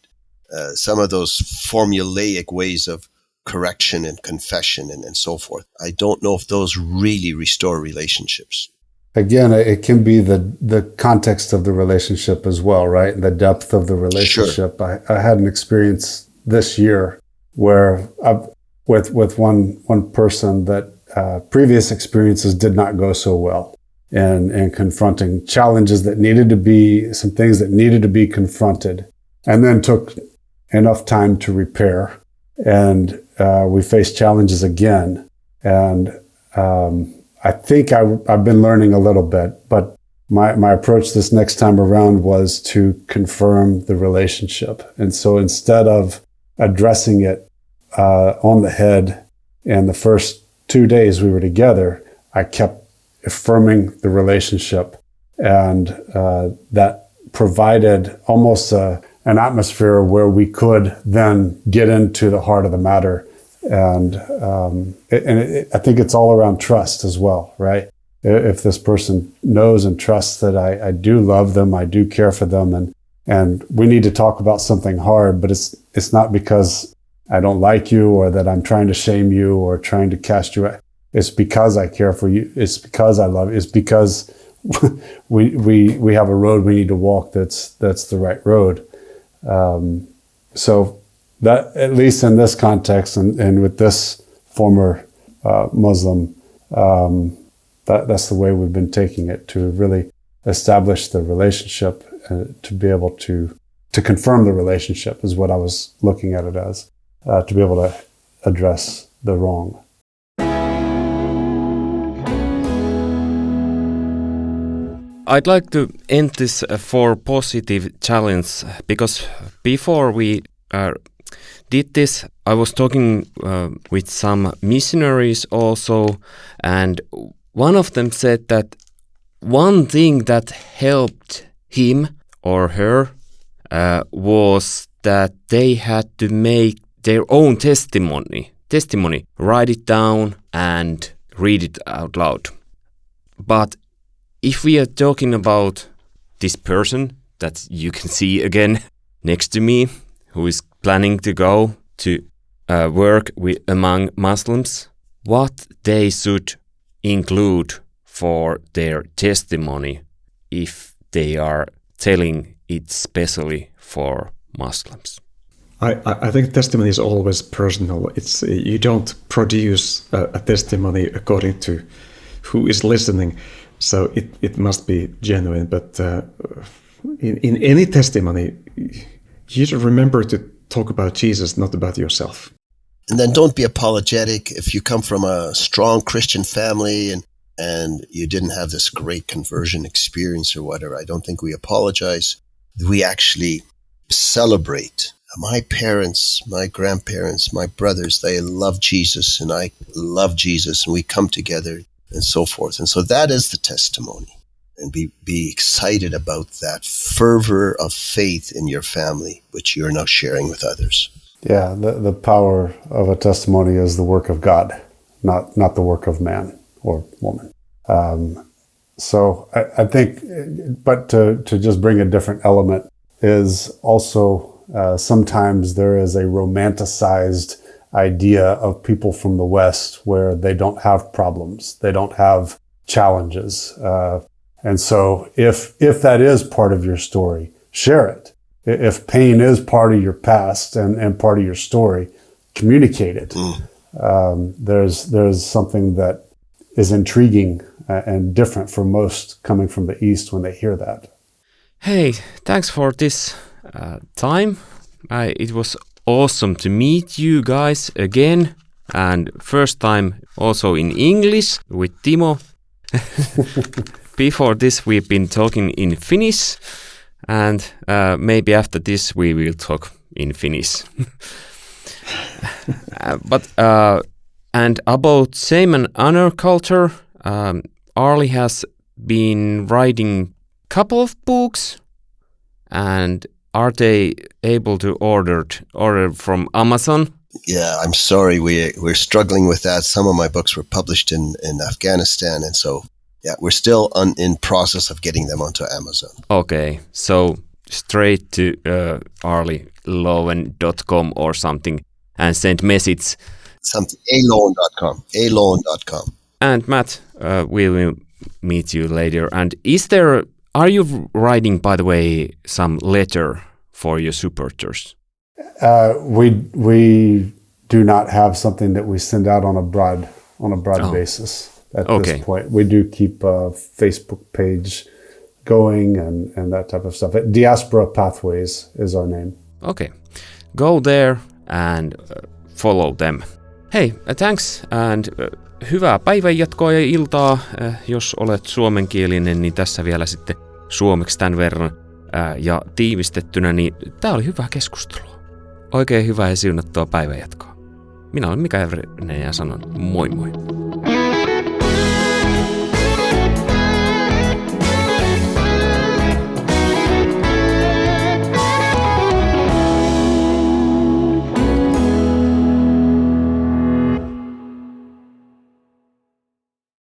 [SPEAKER 1] Some of those formulaic ways of correction and confession and so forth. I don't know if those really restore relationships.
[SPEAKER 5] Again, it can be the context of the relationship as well, right? The depth of the relationship. Sure. I had an experience this year where with one person that previous experiences did not go so well, and confronting challenges that needed to be, some things that needed to be confronted, and then took enough time to repair. And we faced challenges again. And I think I've been learning a little bit, but my approach this next time around was to confirm the relationship. And so instead of addressing it on the head in the first 2 days we were together, I kept affirming the relationship. And that provided almost an atmosphere where we could then get into the heart of the matter. And I think it's all around trust as well, right? If this person knows and trusts that I do love them, I do care for them, and we need to talk about something hard, but it's not because I don't like you or that I'm trying to shame you or trying to cast you out. It's because I care for you. It's because I love you. It's because we have a road we need to walk that's the right road. So that, at least in this context and with this former Muslim, that's the way we've been taking it, to really establish the relationship, to be able to confirm the relationship is what I was looking at it as, to be able to address the wrong.
[SPEAKER 3] I'd like to end this for positive challenge, because before we did this, I was talking with some missionaries also, and one of them said that one thing that helped him or her was that they had to make their own testimony, write it down and read it out loud. But if we are talking about this person that you can see again next to me, who is planning to go to work among Muslims, what they should include for their testimony if they are telling it specially for Muslims?
[SPEAKER 4] I think testimony is always personal. It's you don't produce a testimony according to who is listening, so it must be genuine. But in any testimony, you should remember to talk about Jesus, not about yourself.
[SPEAKER 1] And then don't be apologetic if you come from a strong Christian family and you didn't have this great conversion experience or whatever. I don't think we apologize. We actually celebrate. My parents, my grandparents, my brothers, they love Jesus and I love Jesus and we come together and so forth. And so that is the testimony. And be excited about that fervor of faith in your family, which you're now sharing with others.
[SPEAKER 5] Yeah, the power of a testimony is the work of God, not the work of man or woman. So I think, but to just bring a different element is also sometimes there is a romanticized idea of people from the West where they don't have problems, they don't have challenges. And so if that is part of your story, share it. If pain is part of your past and part of your story, communicate it. There's something that is intriguing and different for most coming from the East when they hear that.
[SPEAKER 3] Hey, thanks for this time. It was awesome to meet you guys again, and first time also in English with Timo. Before this we've been talking in Finnish, and maybe after this we will talk in Finnish. And about shame and honor culture, Arli has been writing couple of books, and are they able to order from Amazon?
[SPEAKER 1] Yeah, I'm sorry, we're struggling with that. Some of my books were published in Afghanistan, and so yeah, we're still in process of getting them onto Amazon.
[SPEAKER 3] Okay, so straight to arleyloewen.com or something and send message.
[SPEAKER 1] Something, alowen.com.
[SPEAKER 3] And Matt, we will meet you later. And are you writing, by the way, some letter for your supporters?
[SPEAKER 5] We do not have something that we send out on a broad basis at this point. We do keep a Facebook page going and that type of stuff. Diaspora Pathways is our name.
[SPEAKER 3] Okay, go there and follow them. Hei, thanks and hyvää päivänjatkoa ja iltaa. Jos olet suomenkielinen, niin tässä vielä sitten suomeksi tämän verran. Ja tiivistettynä, niin tää oli hyvää keskustelua. Oikein hyvää ja siunattua päivänjatkoa. Minä olen Mika Everinen ja sanon moi moi.